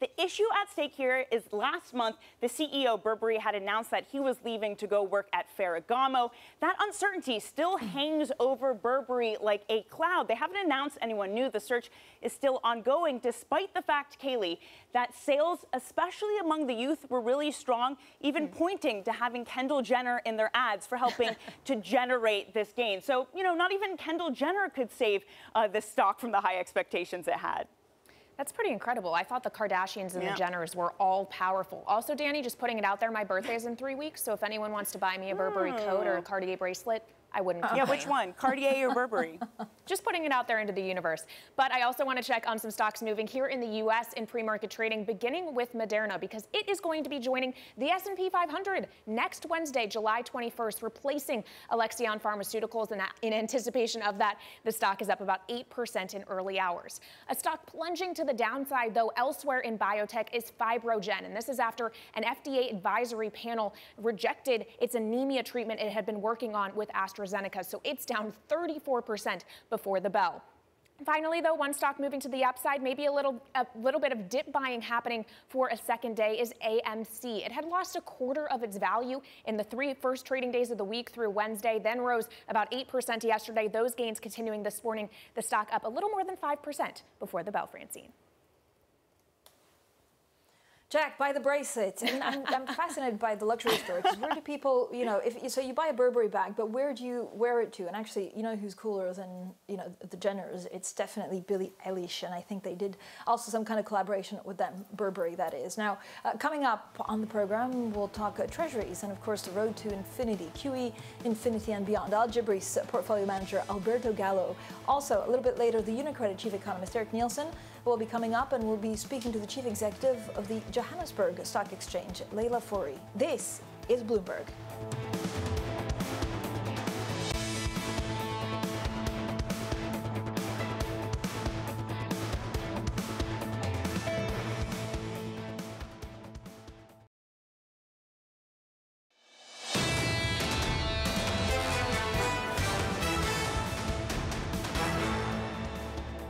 The issue at stake here is last month, the CEO, Burberry, had announced that he was leaving to go work at Ferragamo. That uncertainty still hangs over Burberry like a cloud. They haven't announced anyone new. The search is still ongoing, despite the fact, Kailey, that sales, especially among the youth, were really strong, even pointing to having Kendall Jenner in their ads for helping to generate this gain. So, you know, not even Kendall Jenner could save this stock from the high expectations it had. That's pretty incredible. I thought the Kardashians and the Jenners were all powerful. Also, Danny, just putting it out there, my birthday is in 3 weeks, so if anyone wants to buy me a Burberry coat or a Cartier bracelet, I wouldn't complain. Yeah, which one? Cartier or Burberry? Just putting it out there into the universe. But I also want to check on some stocks moving here in the U.S. in pre-market trading, beginning with Moderna, because it is going to be joining the S&P 500 next Wednesday, July 21st, replacing Alexion Pharmaceuticals. And in anticipation of that, the stock is up about 8% in early hours. A stock plunging to the downside, though, elsewhere in biotech is FibroGen. And this is after an FDA advisory panel rejected its anemia treatment it had been working on with AstraZeneca. So it's down 34% before the bell. Finally, though, one stock moving to the upside, maybe a little bit of dip buying happening for a second day, is AMC. It had lost a quarter of its value in the first trading days of the week through Wednesday, then rose about 8% yesterday. Those gains continuing this morning. The stock up a little more than 5% before the bell, Francine. Jack, buy the bracelet. And I'm fascinated by the luxury store, because where do people, you know, so you buy a Burberry bag, but where do you wear it to? And actually, you know who's cooler than, you know, the Jenners? It's definitely Billie Eilish, and I think they did also some kind of collaboration with them, Burberry, that is. Now, coming up on the program, we'll talk treasuries and, of course, the road to infinity, QE, infinity and beyond. Algebris portfolio manager Alberto Gallo. Also, a little bit later, the UniCredit chief economist Erik Nielsen will be coming up, and we'll be speaking to the chief executive of the Johannesburg Stock Exchange, Leila Fourie. This is Bloomberg.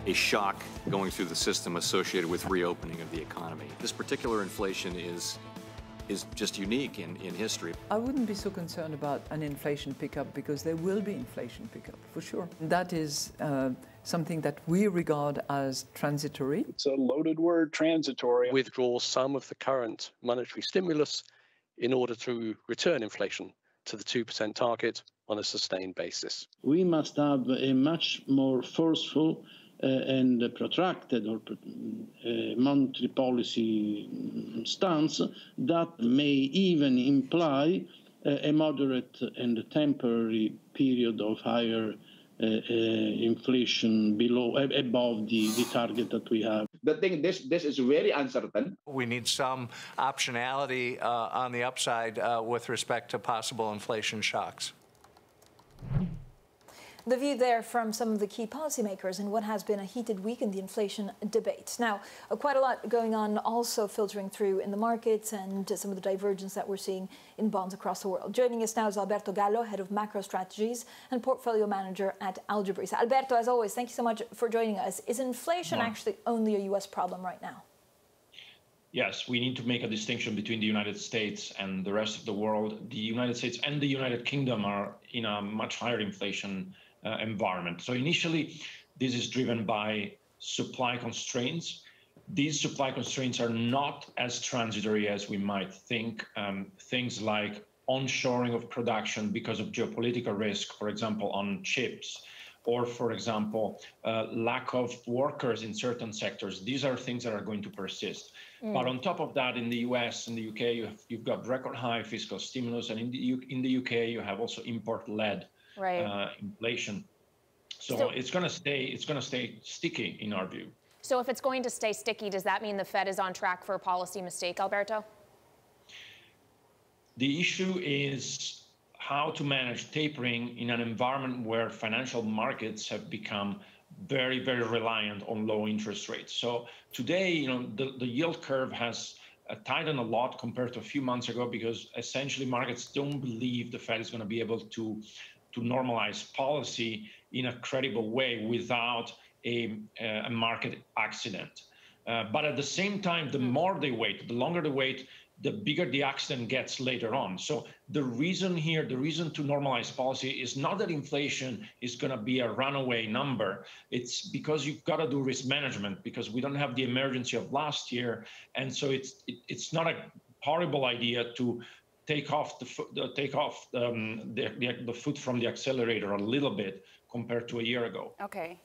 A shock going through the system associated with reopening of the economy. This particular inflation is just unique in history. I wouldn't be so concerned about an inflation pickup, because there will be inflation pickup, for sure. That is something that we regard as transitory. It's a loaded word, transitory. Withdraw some of the current monetary stimulus in order to return inflation to the 2% target on a sustained basis. We must have a much more forceful and protracted or monetary policy stance that may even imply a moderate and temporary period of higher inflation above the target that we have. The thing, this is very uncertain. We need some optionality on the upside with respect to possible inflation shocks. The view there from some of the key policymakers in what has been a heated week in the inflation debate. Now, quite a lot going on also filtering through in the markets and some of the divergence that we're seeing in bonds across the world. Joining us now is Alberto Gallo, head of macro strategies and portfolio manager at Algebris. Alberto, as always, thank you so much for joining us. Is inflation actually only a U.S. problem right now? Yes, we need to make a distinction between the United States and the rest of the world. The United States and the United Kingdom are in a much higher inflation environment. So initially, this is driven by supply constraints. These supply constraints are not as transitory as we might think. Things like onshoring of production because of geopolitical risk, for example, on chips, or, for example, lack of workers in certain sectors. These are things that are going to persist. But on top of that, in the US and the UK, you've got record high fiscal stimulus, and in the UK, you have also import-led inflation. So it's going to stay sticky in our view. So if it's going to stay sticky, does that mean the Fed is on track for a policy mistake, Alberto? The issue is how to manage tapering in an environment where financial markets have become very, very reliant on low interest rates. So today, the yield curve has tightened a lot compared to a few months ago because essentially markets don't believe the Fed is going to be able to normalize policy in a credible way without a market accident. But at the same time, the more they wait, the longer they wait, the bigger the accident gets later on. So the reason to normalize policy is not that inflation is going to be a runaway number. It's because you've got to do risk management because we don't have the emergency of last year. And so it's not a horrible idea to take off the foot from the accelerator a little bit compared to a year ago. Okay.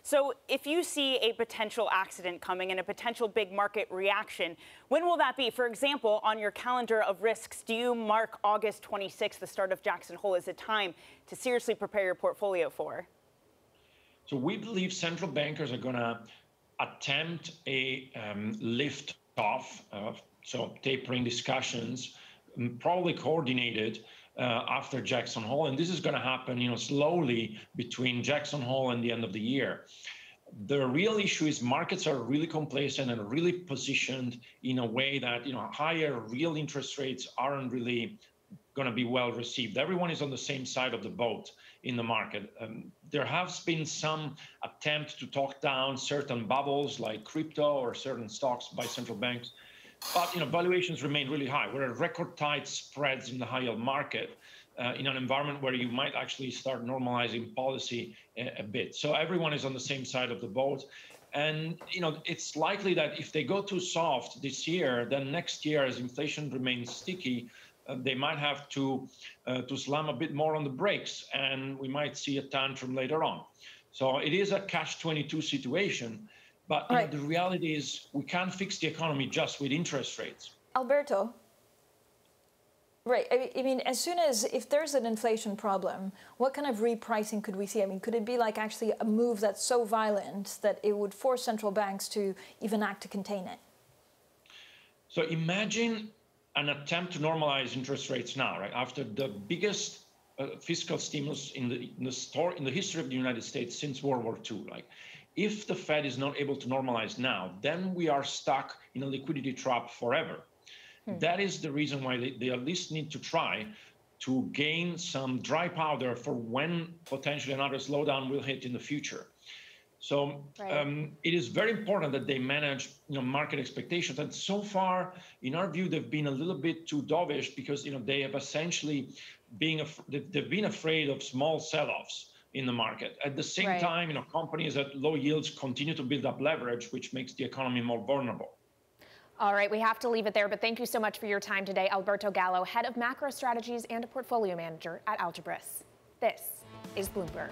So if you see a potential accident coming and a potential big market reaction, when will that be? For example, on your calendar of risks, do you mark August 26th, the start of Jackson Hole, as a time to seriously prepare your portfolio for? So we believe central bankers are going to attempt a lift off, so tapering discussions, probably coordinated after Jackson Hole, and this is going to happen, slowly between Jackson Hole and the end of the year. The real issue is markets are really complacent and really positioned in a way that, higher real interest rates aren't really going to be well received. Everyone is on the same side of the boat in the market. There has been some attempt to talk down certain bubbles like crypto or certain stocks by central banks. But valuations remain really high. We're at record tight spreads in the high yield market in an environment where you might actually start normalizing policy a bit. So everyone is on the same side of the boat. And it's likely that if they go too soft this year, then next year, as inflation remains sticky, they might have to slam a bit more on the brakes, and we might see a tantrum later on. So it is a catch-22 situation. But the reality is we can't fix the economy just with interest rates. Alberto, right. I mean, as soon as if there's an inflation problem, what kind of repricing could we see? I mean, could it be like actually a move that's so violent that it would force central banks to even act to contain it? So imagine an attempt to normalize interest rates now, right? After the biggest fiscal stimulus in the history of the United States since World War II, like. If the Fed is not able to normalize now, then we are stuck in a liquidity trap forever. That is the reason why they at least need to try to gain some dry powder for when potentially another slowdown will hit in the future. So it is very important that they manage market expectations. And so far, in our view, they've been a little bit too dovish because they have essentially they've been afraid of small sell-offs in the market. At the same time, companies at low yields continue to build up leverage, which makes the economy more vulnerable. All right, we have to leave it there, but thank you so much for your time today, Alberto Gallo, head of macro strategies and a portfolio manager at Algebris. This is Bloomberg.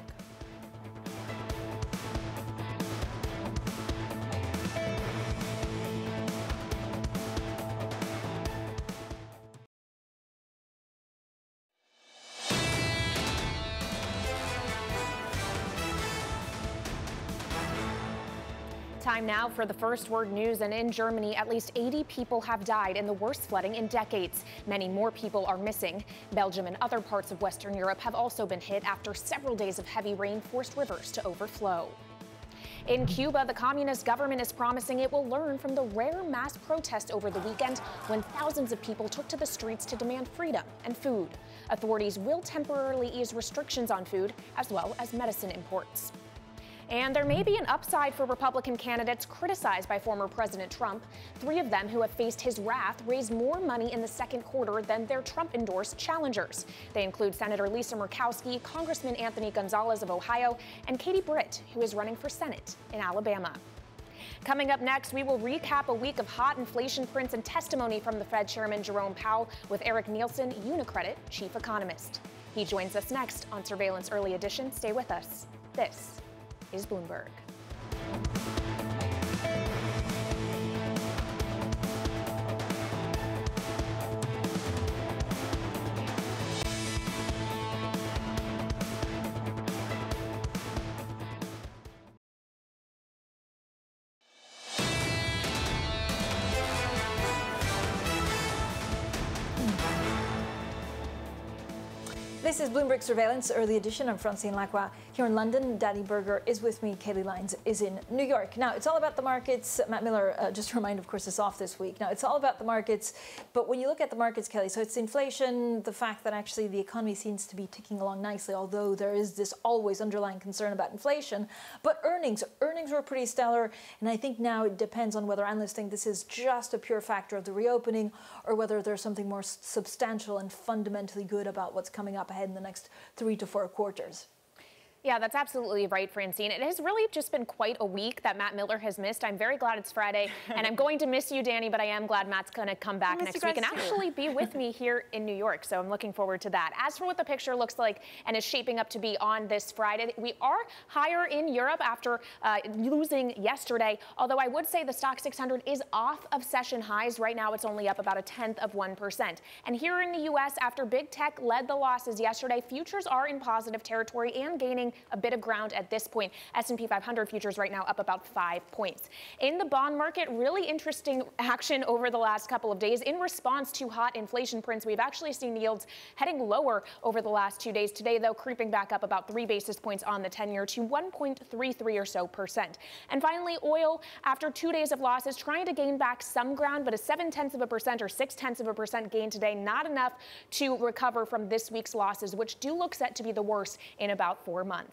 Time now for the first word news, and in Germany, at least 80 people have died in the worst flooding in decades. Many more people are missing. Belgium and other parts of Western Europe have also been hit after several days of heavy rain forced rivers to overflow. In Cuba, the communist government is promising it will learn from the rare mass protest over the weekend when thousands of people took to the streets to demand freedom and food. Authorities will temporarily ease restrictions on food as well as medicine imports. And there may be an upside for Republican candidates criticized by former President Trump. 3 of them who have faced his wrath raised more money in the second quarter than their Trump-endorsed challengers. They include Senator Lisa Murkowski, Congressman Anthony Gonzalez of Ohio, and Katie Britt, who is running for Senate in Alabama. Coming up next, we will recap a week of hot inflation prints and testimony from the Fed Chairman Jerome Powell with Erik Nielsen, UniCredit chief economist. He joins us next on Surveillance Early Edition. Stay with us. This is Bloomberg. This is Bloomberg Surveillance Early Edition. I'm Francine Lacqua here in London. Danny Berger is with me. Kailey Leinz is in New York. Now, it's all about the markets. Matt Miller, just a reminder, of course, is off this week. Now, it's all about the markets. But when you look at the markets, Kailey, so it's inflation, the fact that actually the economy seems to be ticking along nicely, although there is this always underlying concern about inflation. But earnings were pretty stellar. And I think now it depends on whether analysts think this is just a pure factor of the reopening or whether there's something more substantial and fundamentally good about what's coming up ahead in the next 3 to 4 quarters. Yeah, that's absolutely right, Francine. It has really just been quite a week that Matt Miller has missed. I'm very glad it's Friday, and I'm going to miss you, Danny, but I am glad Matt's going to come back next week and actually be with me here in New York, so I'm looking forward to that. As for what the picture looks like and is shaping up to be on this Friday, we are higher in Europe after losing yesterday, although I would say the Stock 600 is off of session highs. Right now, it's only up about 0.1%. And here in the U.S., after big tech led the losses yesterday, futures are in positive territory and gaining a bit of ground at this point. S&P 500 futures right now up about 5 points. In the bond market, really interesting action over the last couple of days. In response to hot inflation prints, we've actually seen yields heading lower over the last 2 days. Today, though, creeping back up about 3 basis points on the 10-year to 1.33 or so percent. And finally, oil, after 2 days of losses, trying to gain back some ground, but a 0.7% or 0.6% gain today, not enough to recover from this week's losses, which do look set to be the worst in about 4 months.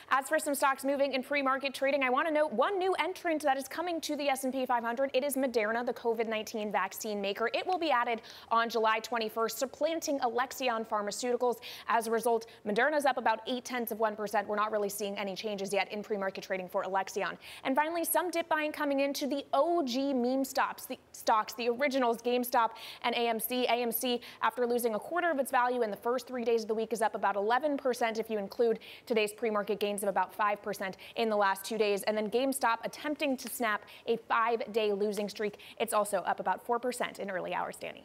As for some stocks moving in pre-market trading, I want to note one new entrant that is coming to the S&P 500. It is Moderna, the COVID-19 vaccine maker. It will be added on July 21st, supplanting Alexion Pharmaceuticals. As a result, Moderna's up about 0.8%. We're not really seeing any changes yet in pre-market trading for Alexion. And finally, some dip buying coming into the OG meme stocks, the originals, GameStop and AMC. AMC, after losing 1/4 of its value in the first 3 days of the week, is up about 11% if you include today's pre-market gains of about 5% in the last 2 days. And then GameStop attempting to snap a 5-day losing streak. It's also up about 4% in early hours, Danny.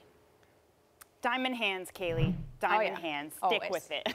Diamond hands, Kailey. Diamond hands. Stick with it.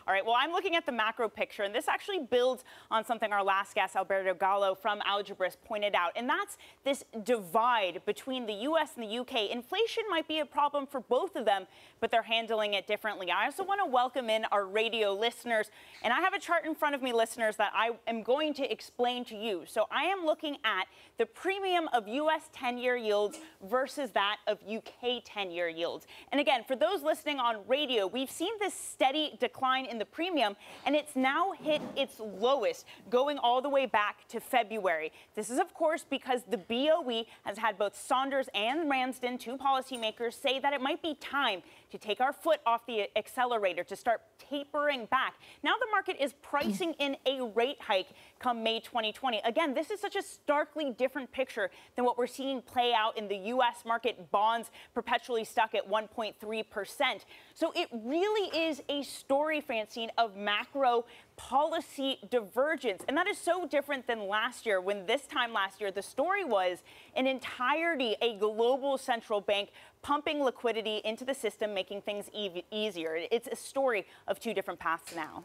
All right, well, I'm looking at the macro picture, and this actually builds on something our last guest, Alberto Gallo from Algebris, pointed out, and that's this divide between the U.S. and the U.K. Inflation might be a problem for both of them, but they're handling it differently. I also want to welcome in our radio listeners, and I have a chart in front of me, listeners, that I am going to explain to you. So I am looking at the premium of U.S. 10-year yields versus that of U.K. 10-year yields. And again, for those listening on radio, we've seen this steady decline in the premium, and it's now hit its lowest, going all the way back to February. This is, of course, because the BOE has had both Saunders and Ramsden, two policymakers, say that it might be time to take our foot off the accelerator, to start tapering back. Now the market is pricing in a rate hike come May 2020. Again, this is such a starkly different picture than what we're seeing play out in the U.S. market, bonds perpetually stuck at 1.3%. So it really is a story, Francine, of macro policy divergence. And that is so different than last year, when this time last year, the story was in entirety a global central bank pumping liquidity into the system, making things easier. It's a story of two different paths now.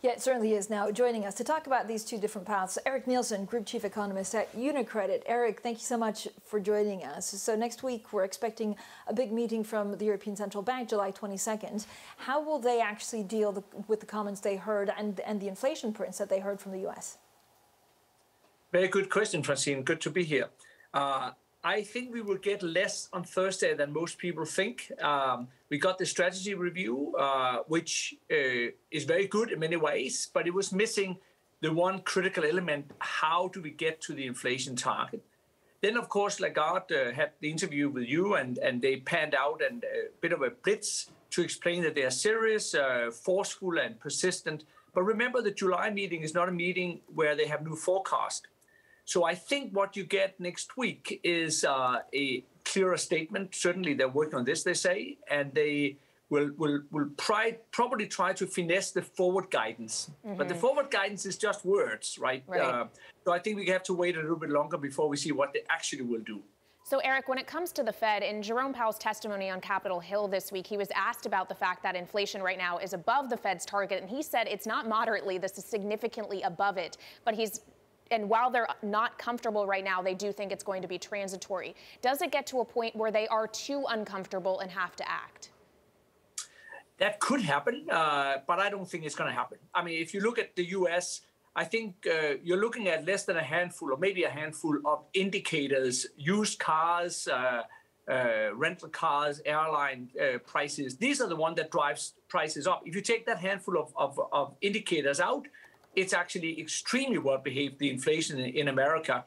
Yeah, it certainly is. Now, joining us to talk about these two different paths, Erik Nielsen, Group Chief Economist at UniCredit. Erik, thank you so much for joining us. So next week, we're expecting a big meeting from the European Central Bank, July 22nd. How will they actually deal with the comments they heard and the inflation prints that they heard from the U.S.? Very good question, Francine. Good to be here. I think we will get less on Thursday than most people think. We got the strategy review, which is very good in many ways, but it was missing the one critical element: how do we get to the inflation target? Then, of course, Lagarde had the interview with you, and they panned out a bit of a blitz to explain that they are serious, forceful, and persistent. But remember, the July meeting is not a meeting where they have new forecast. So I think what you get next week is a clearer statement. Certainly they're working on this, they say, and they will probably try to finesse the forward guidance. Mm-hmm. But the forward guidance is just words, right? So I think we have to wait a little bit longer before we see what they actually will do. So, Erik, when it comes to the Fed, in Jerome Powell's testimony on Capitol Hill this week, he was asked about the fact that inflation right now is above the Fed's target, and he said it's not moderately, this is significantly above it. But he's And while they're not comfortable right now, they do think it's going to be transitory. Does it get to a point where they are too uncomfortable and have to act? That could happen, but I don't think it's going to happen. I mean, if you look at the U.S., I think you're looking at less than a handful, or maybe a handful of indicators: used cars, rental cars, airline prices. These are the ones that drives prices up. If you take that handful of indicators out, it's actually extremely well behaved, the inflation in America.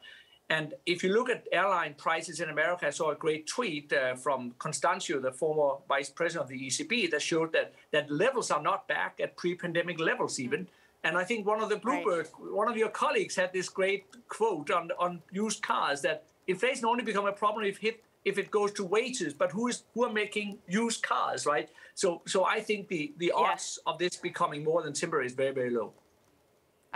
And if you look at airline prices in America, I saw a great tweet from Constancio, the former vice president of the ECB, that showed that levels are not back at pre-pandemic levels even. And I think one of the Bloomberg, one of your colleagues had this great quote on used cars, that inflation only become a problem if it goes to wages, but who are making used cars, right? So I think the odds of this becoming more than temporary is very, very low.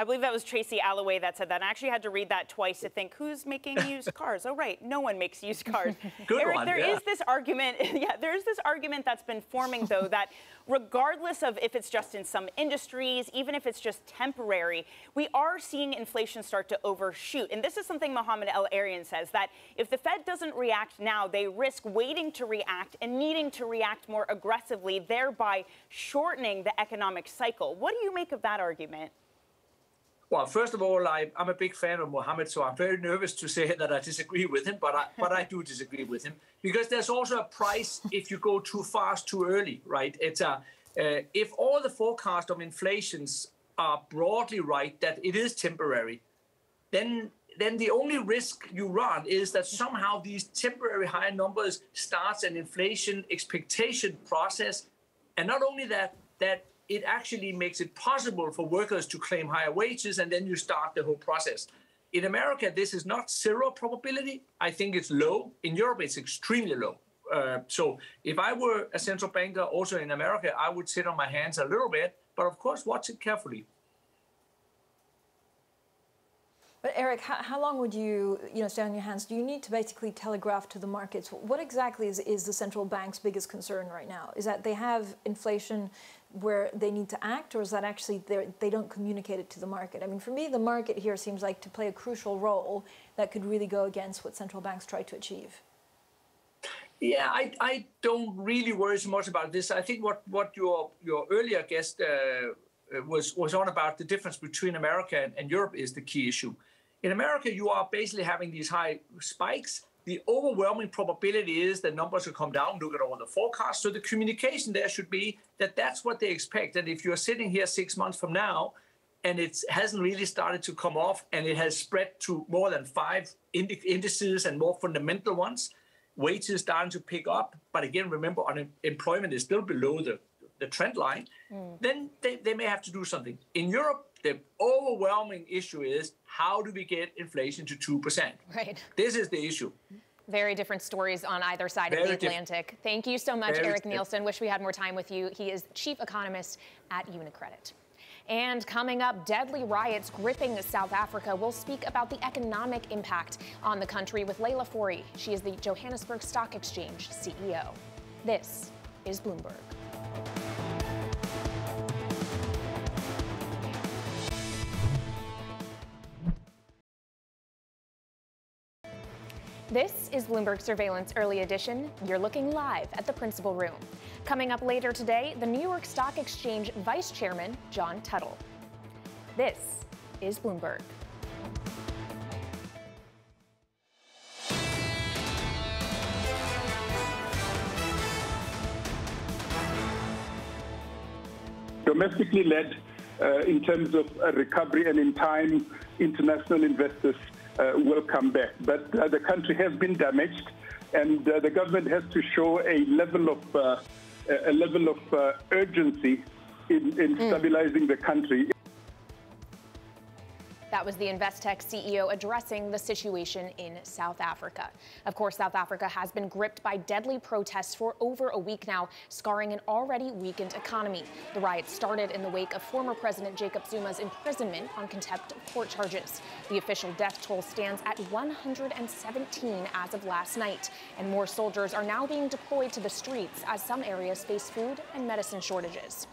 I believe that was Tracy Alloway that said that. And I actually had to read that twice to think, who's making used cars? Oh, right, no one makes used cars. Good Erik, one, there is this argument, there is this argument that's been forming, though, that regardless of if it's just in some industries, even if it's just temporary, we are seeing inflation start to overshoot. And this is something Mohamed El-Erian says, that if the Fed doesn't react now, they risk waiting to react and needing to react more aggressively, thereby shortening the economic cycle. What do you make of that argument? Well, first of all, I'm a big fan of Mohamed, so I'm very nervous to say that I disagree with him, but I do disagree with him, because there's also a price if you go too fast, too early, right? It's if all the forecasts of inflations are broadly right, that it is temporary, then the only risk you run is that somehow these temporary high numbers starts an inflation expectation process, and not only that it actually makes it possible for workers to claim higher wages, and then you start the whole process. In America, this is not zero probability. I think it's low. In Europe, it's extremely low. So if I were a central banker also in America, I would sit on my hands a little bit, but of course, watch it carefully. But Erik, how long would you stay on your hands? Do you need to basically telegraph to the markets? What exactly is the central bank's biggest concern right now? Is that they have inflation where they need to act, or is that actually they don't communicate it to the market? I mean, for me, the market here seems like to play a crucial role that could really go against what central banks try to achieve. Yeah, I don't really worry so much about this. I think what your earlier guest was on about the difference between America and Europe is the key issue. In America, you are basically having these high spikes. The overwhelming probability is that numbers will come down. Look at all the forecasts. So the communication there should be that that's what they expect. And if you're sitting here 6 months from now and it hasn't really started to come off and it has spread to more than 5 indices and more fundamental ones, wages starting to pick up. But again, remember, unemployment is still below the trend line. Then they may have to do something. In Europe, the overwhelming issue is how do we get inflation to 2%? Right. This is the issue. Very different stories on either side of the Atlantic. Thank you so much, Erik Nielsen. Wish we had more time with you. He is chief economist at UniCredit. And coming up, deadly riots gripping South Africa. We'll speak about the economic impact on the country with Leila Fourie. She is the Johannesburg Stock Exchange CEO. This is Bloomberg. This is Bloomberg Surveillance Early Edition. You're looking live at the principal room. Coming up later today, the New York Stock Exchange Vice Chairman, John Tuttle. This is Bloomberg. Domestically led in terms of a recovery, and in time, international investors will come back. But the country has been damaged, and the government has to show a level of urgency in stabilizing the country. That was the Investec CEO addressing the situation in South Africa. Of course, South Africa has been gripped by deadly protests for over a week now, scarring an already weakened economy. The riots started in the wake of former President Jacob Zuma's imprisonment on contempt of court charges. The official death toll stands at 117 as of last night, and more soldiers are now being deployed to the streets as some areas face food and medicine shortages.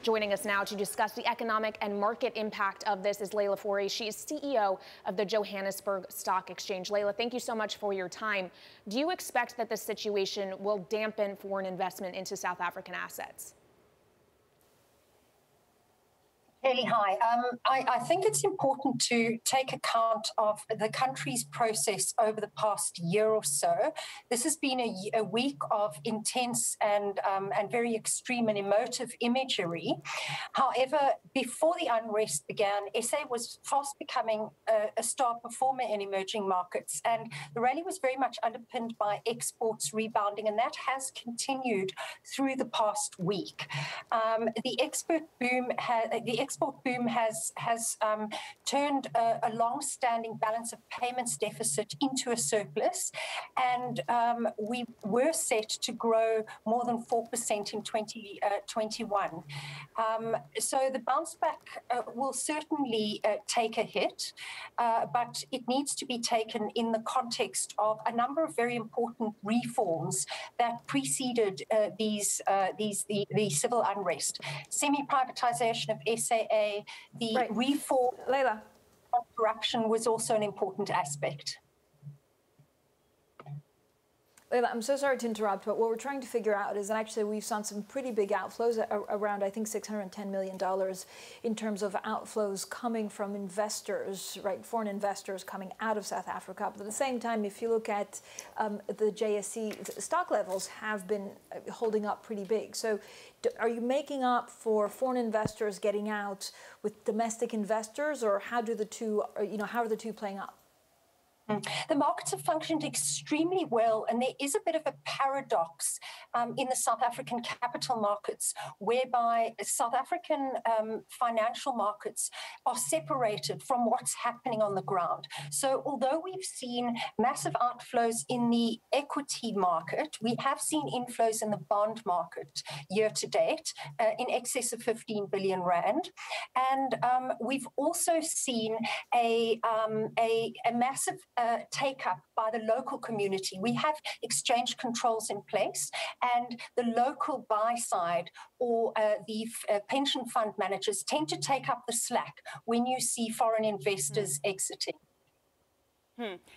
Joining us now to discuss the economic and market impact of this is Leila Fourie. She is CEO of the Johannesburg Stock Exchange. Leila, thank you so much for your time. Do you expect that this situation will dampen foreign investment into South African assets? Kailey, hi. I think it's important to take account of the country's process over the past year or so. This has been a week of intense and very extreme and emotive imagery. However, before the unrest began, SA was fast becoming a star performer in emerging markets, and the rally was very much underpinned by exports rebounding, and that has continued through the past week. The export boom has turned a long-standing balance of payments deficit into a surplus, and we were set to grow more than 4% in 2021. So the bounce back will certainly take a hit, but it needs to be taken in the context of a number of very important reforms that preceded the civil unrest. Semi-privatization of SAA, the reform Leila. of corruption was also an important aspect. Leila, I'm so sorry to interrupt, but what we're trying to figure out is that actually we've seen some pretty big outflows, around, I think, $610 million in terms of outflows coming from investors, right, foreign investors coming out of South Africa. But at the same time, if you look at the JSE, stock levels have been holding up pretty big. So are you making up for foreign investors getting out with domestic investors, or how do the two, how are the two playing out? The markets have functioned extremely well, and there is a bit of a paradox in the South African capital markets, whereby South African financial markets are separated from what's happening on the ground. So although we've seen massive outflows in the equity market, we have seen inflows in the bond market year to date in excess of 15 billion rand. And we've also seen a massive take-up by the local community. We have exchange controls in place, and the local buy side or the pension fund managers tend to take up the slack when you see foreign investors exiting.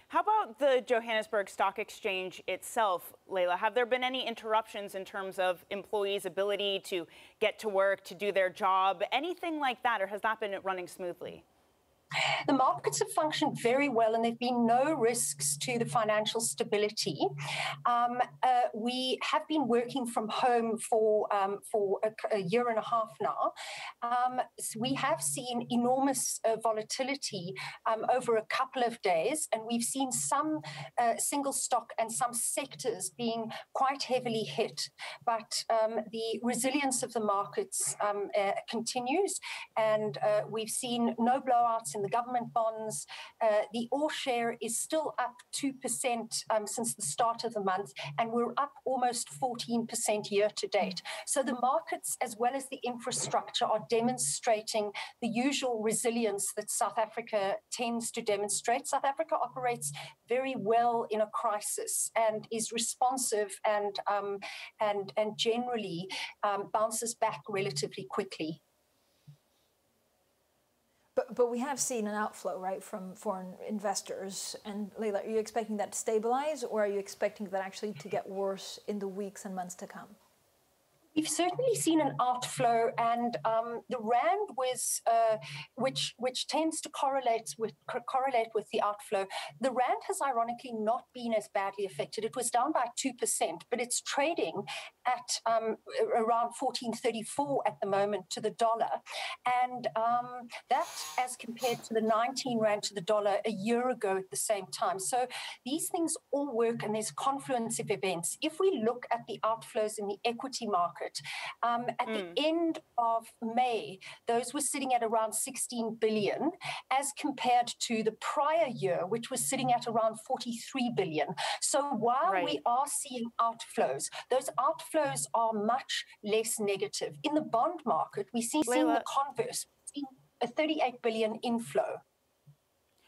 How about the Johannesburg Stock Exchange itself, Leila? Have there been any interruptions in terms of employees' ability to get to work, to do their job, anything like that, or has that been running smoothly? The markets have functioned very well, and there have been no risks to the financial stability. We have been working from home for a year and a half now. So we have seen enormous volatility over a couple of days, and we've seen some single stock and some sectors being quite heavily hit. But the resilience of the markets continues, and we've seen no blowouts in the government bonds. The all share is still up 2% since the start of the month, and we're up almost 14% year to date. So the markets, as well as the infrastructure, are demonstrating the usual resilience that South Africa tends to demonstrate. South Africa operates very well in a crisis and is responsive and generally bounces back relatively quickly. But we have seen an outflow, right, from foreign investors. And Leila, are you expecting that to stabilize, or are you expecting that actually to get worse in the weeks and months to come? We've certainly seen an outflow, and the rand was, which tends to correlate with the outflow. The rand has ironically not been as badly affected. It was down by 2%, but it's trading at around 14.34 at the moment to the dollar, and that as compared to the 19 rand to the dollar a year ago at the same time. So these things all work, and there's confluence of events. If we look at the outflows in the equity market, at the end of May, those were sitting at around 16 billion as compared to the prior year, which was sitting at around 43 billion. So while we are seeing outflows, those outflows are much less negative. In the bond market, we're seeing the converse, we're seeing a 38 billion inflow.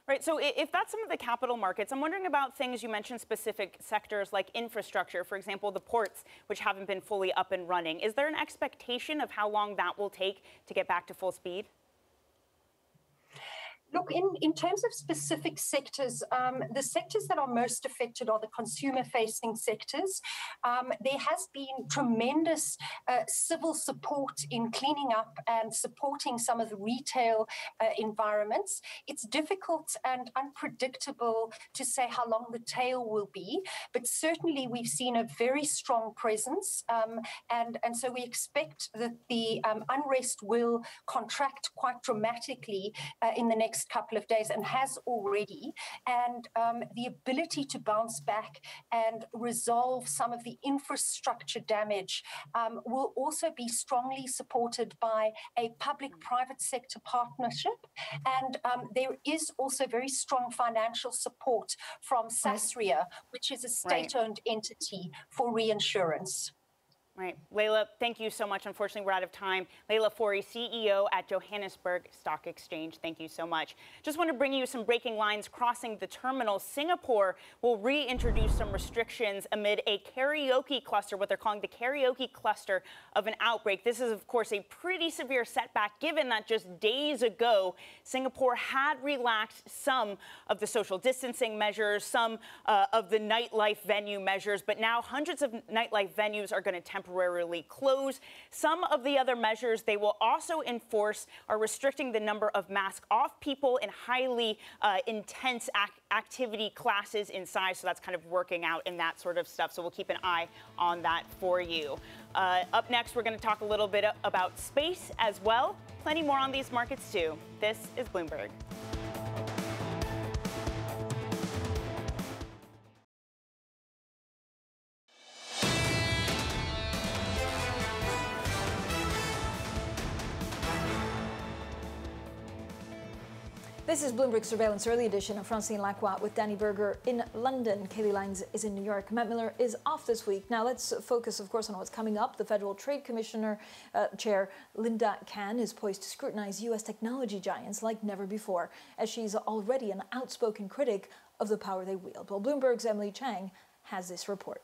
Right, so if that's some of the capital markets, I'm wondering about things you mentioned, specific sectors like infrastructure, for example, the ports, which haven't been fully up and running. Is there an expectation of how long that will take to get back to full speed? Look, in terms of specific sectors, the sectors that are most affected are the consumer-facing sectors. There has been tremendous civil support in cleaning up and supporting some of the retail environments. It's difficult and unpredictable to say how long the tail will be, but certainly we've seen a very strong presence, and so we expect that the unrest will contract quite dramatically in the next couple of days, and has already, and the ability to bounce back and resolve some of the infrastructure damage will also be strongly supported by a public-private sector partnership, and there is also very strong financial support from Sasria, which is a state-owned entity for reinsurance. Right. Leila, thank you so much. Unfortunately, we're out of time. Leila Fourie, CEO at Johannesburg Stock Exchange. Thank you so much. Just want to bring you some breaking lines crossing the terminal. Singapore will reintroduce some restrictions amid a karaoke cluster, what they're calling the karaoke cluster of an outbreak. This is, of course, a pretty severe setback, given that just days ago, Singapore had relaxed some of the social distancing measures, some of the nightlife venue measures, but now hundreds of nightlife venues are going to temporarily close. Some of the other measures they will also enforce are restricting the number of mask-off people in highly intense activity classes inside. So that's kind of working out and that sort of stuff. So we'll keep an eye on that for you. Up next, we're going to talk a little bit about space as well. Plenty more on these markets, too. This is Bloomberg. This is Bloomberg Surveillance Early Edition. I'm Francine Lacqua with Danny Berger in London. Kailey Leinz is in New York. Matt Miller is off this week. Now let's focus, of course, on what's coming up. The Federal Trade Commissioner Chair Linda Kan is poised to scrutinize U.S. technology giants like never before, as she's already an outspoken critic of the power they wield. Well, Bloomberg's Emily Chang has this report.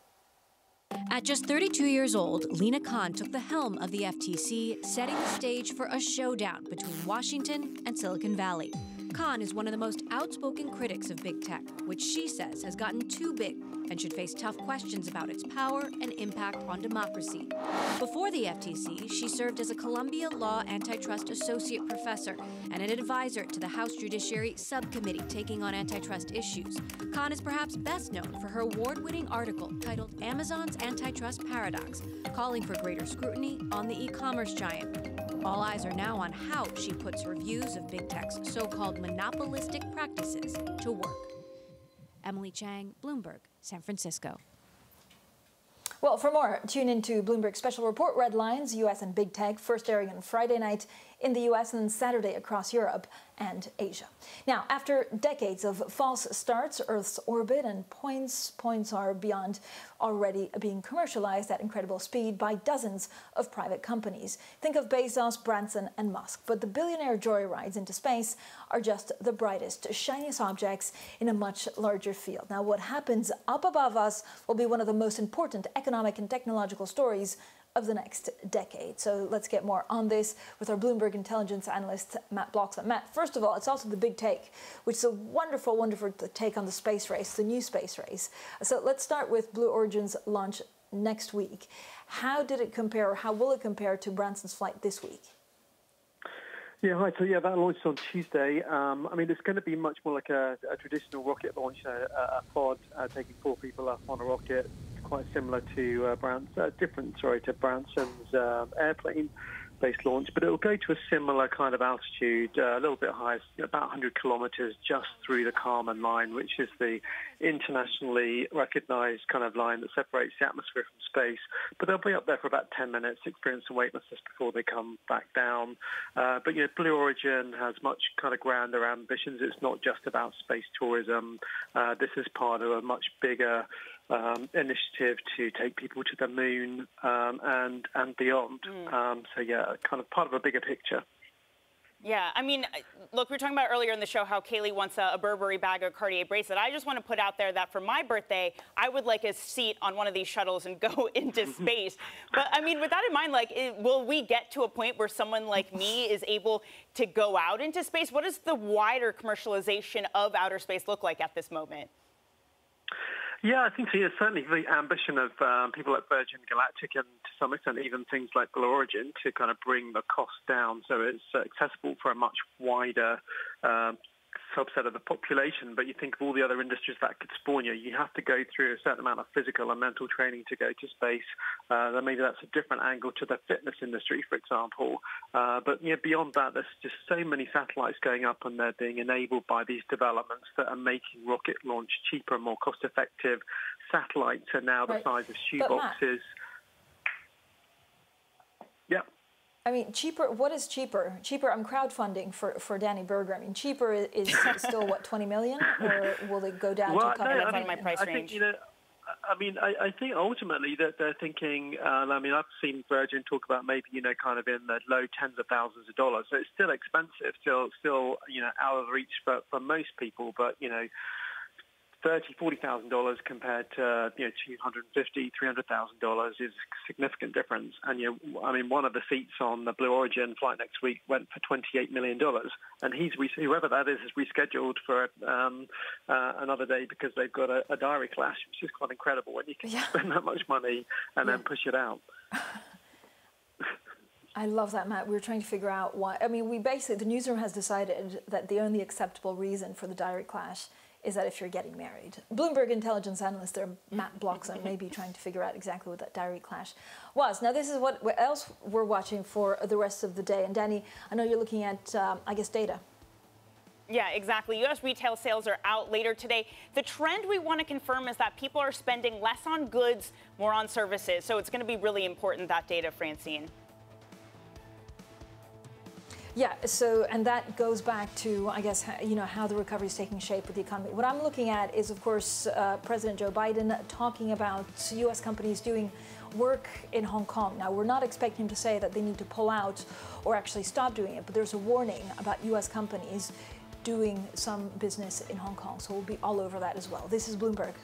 At just 32 years old, Lina Khan took the helm of the FTC, setting the stage for a showdown between Washington and Silicon Valley. Khan is one of the most outspoken critics of big tech, which she says has gotten too big and should face tough questions about its power and impact on democracy. Before the FTC, she served as a Columbia Law Antitrust Associate Professor and an advisor to the House Judiciary Subcommittee taking on antitrust issues. Khan is perhaps best known for her award-winning article titled Amazon's Antitrust Paradox, calling for greater scrutiny on the e-commerce giant. All eyes are now on how she puts her views of big tech's so-called monopolistic practices to work. Emily Chang, Bloomberg, San Francisco. Well, for more, tune into Bloomberg's special report, Red Lines, U.S. and Big Tech, first airing on Friday night in the U.S. and then Saturday across Europe and Asia. Now, after decades of false starts, Earth's orbit and points are beyond already being commercialized at incredible speed by dozens of private companies. Think of Bezos, Branson, and Musk. But the billionaire joyrides into space are just the brightest, shiniest objects in a much larger field. Now, what happens up above us will be one of the most important economic and technological stories of the next decade. So let's get more on this with our Bloomberg intelligence analyst, Matt Bloxham. Matt, first of all, it's also the big take, which is a wonderful, wonderful take on the space race, the new space race. So let's start with Blue Origin's launch next week. How did it compare, or how will it compare to Branson's flight this week? Yeah, right. So, that launched on Tuesday. I mean, it's going to be much more like a traditional rocket launch, a pod taking 4 people up on a rocket, quite similar to Branson's airplane-based launch, but it will go to a similar kind of altitude, a little bit higher, about 100 kilometers just through the Kármán line, which is the internationally recognized kind of line that separates the atmosphere from space. But they'll be up there for about 10 minutes, experience some weightlessness before they come back down. But Blue Origin has much kind of grander ambitions. It's not just about space tourism. This is part of a much bigger initiative to take people to the moon and beyond. Kind of part of a bigger picture. Yeah, I mean, look, we were talking about earlier in the show how Kailey wants a Burberry bag or Cartier bracelet. I just want to put out there that for my birthday, I would like a seat on one of these shuttles and go into space. But I mean, with that in mind, like, will we get to a point where someone like me is able to go out into space? What does the wider commercialization of outer space look like at this moment? Yeah, I think so. Yeah, certainly the ambition of people like Virgin Galactic and to some extent even things like Blue Origin to kind of bring the cost down so it's accessible for a much wider subset of the population. But you think of all the other industries that could spawn you. You have to go through a certain amount of physical and mental training to go to space. Then maybe that's a different angle to the fitness industry, for example. But beyond that, there's just so many satellites going up and they're being enabled by these developments that are making rocket launch cheaper and more cost-effective. Satellites are now the size of shoeboxes. Yeah. I mean, cheaper, what is cheaper? Cheaper, I'm crowdfunding for Danny Berger. I mean, cheaper is still, what, 20 million? Or will it go down to a couple of my price range? Think, I think ultimately that they're thinking, I mean, I've seen Virgin talk about maybe, kind of in the low tens of thousands of dollars. So it's still expensive, still out of reach for most people. But, $30,000, $40,000 compared to $250,000, $300,000 is a significant difference. And I mean, one of the seats on the Blue Origin flight next week went for $28 million, and whoever that is rescheduled for another day because they've got a diary clash, which is quite incredible when you can spend that much money and then push it out. I love that, Matt. We were trying to figure out why. I mean, the newsroom has decided that the only acceptable reason for the diary clash is that if you're getting married. Bloomberg intelligence analyst there, Matt Bloxham, may be trying to figure out exactly what that diary clash was. Now, this is what else we're watching for the rest of the day. And Danny, I know you're looking at, I guess, data. Yeah, exactly. U.S. retail sales are out later today. The trend we want to confirm is that people are spending less on goods, more on services. So it's going to be really important, that data, Francine. Yeah, and that goes back to, I guess, how the recovery is taking shape with the economy. What I'm looking at is, of course, President Joe Biden talking about U.S. companies doing work in Hong Kong. Now, we're not expecting him to say that they need to pull out or actually stop doing it, but there's a warning about U.S. companies doing some business in Hong Kong. So we'll be all over that as well. This is Bloomberg.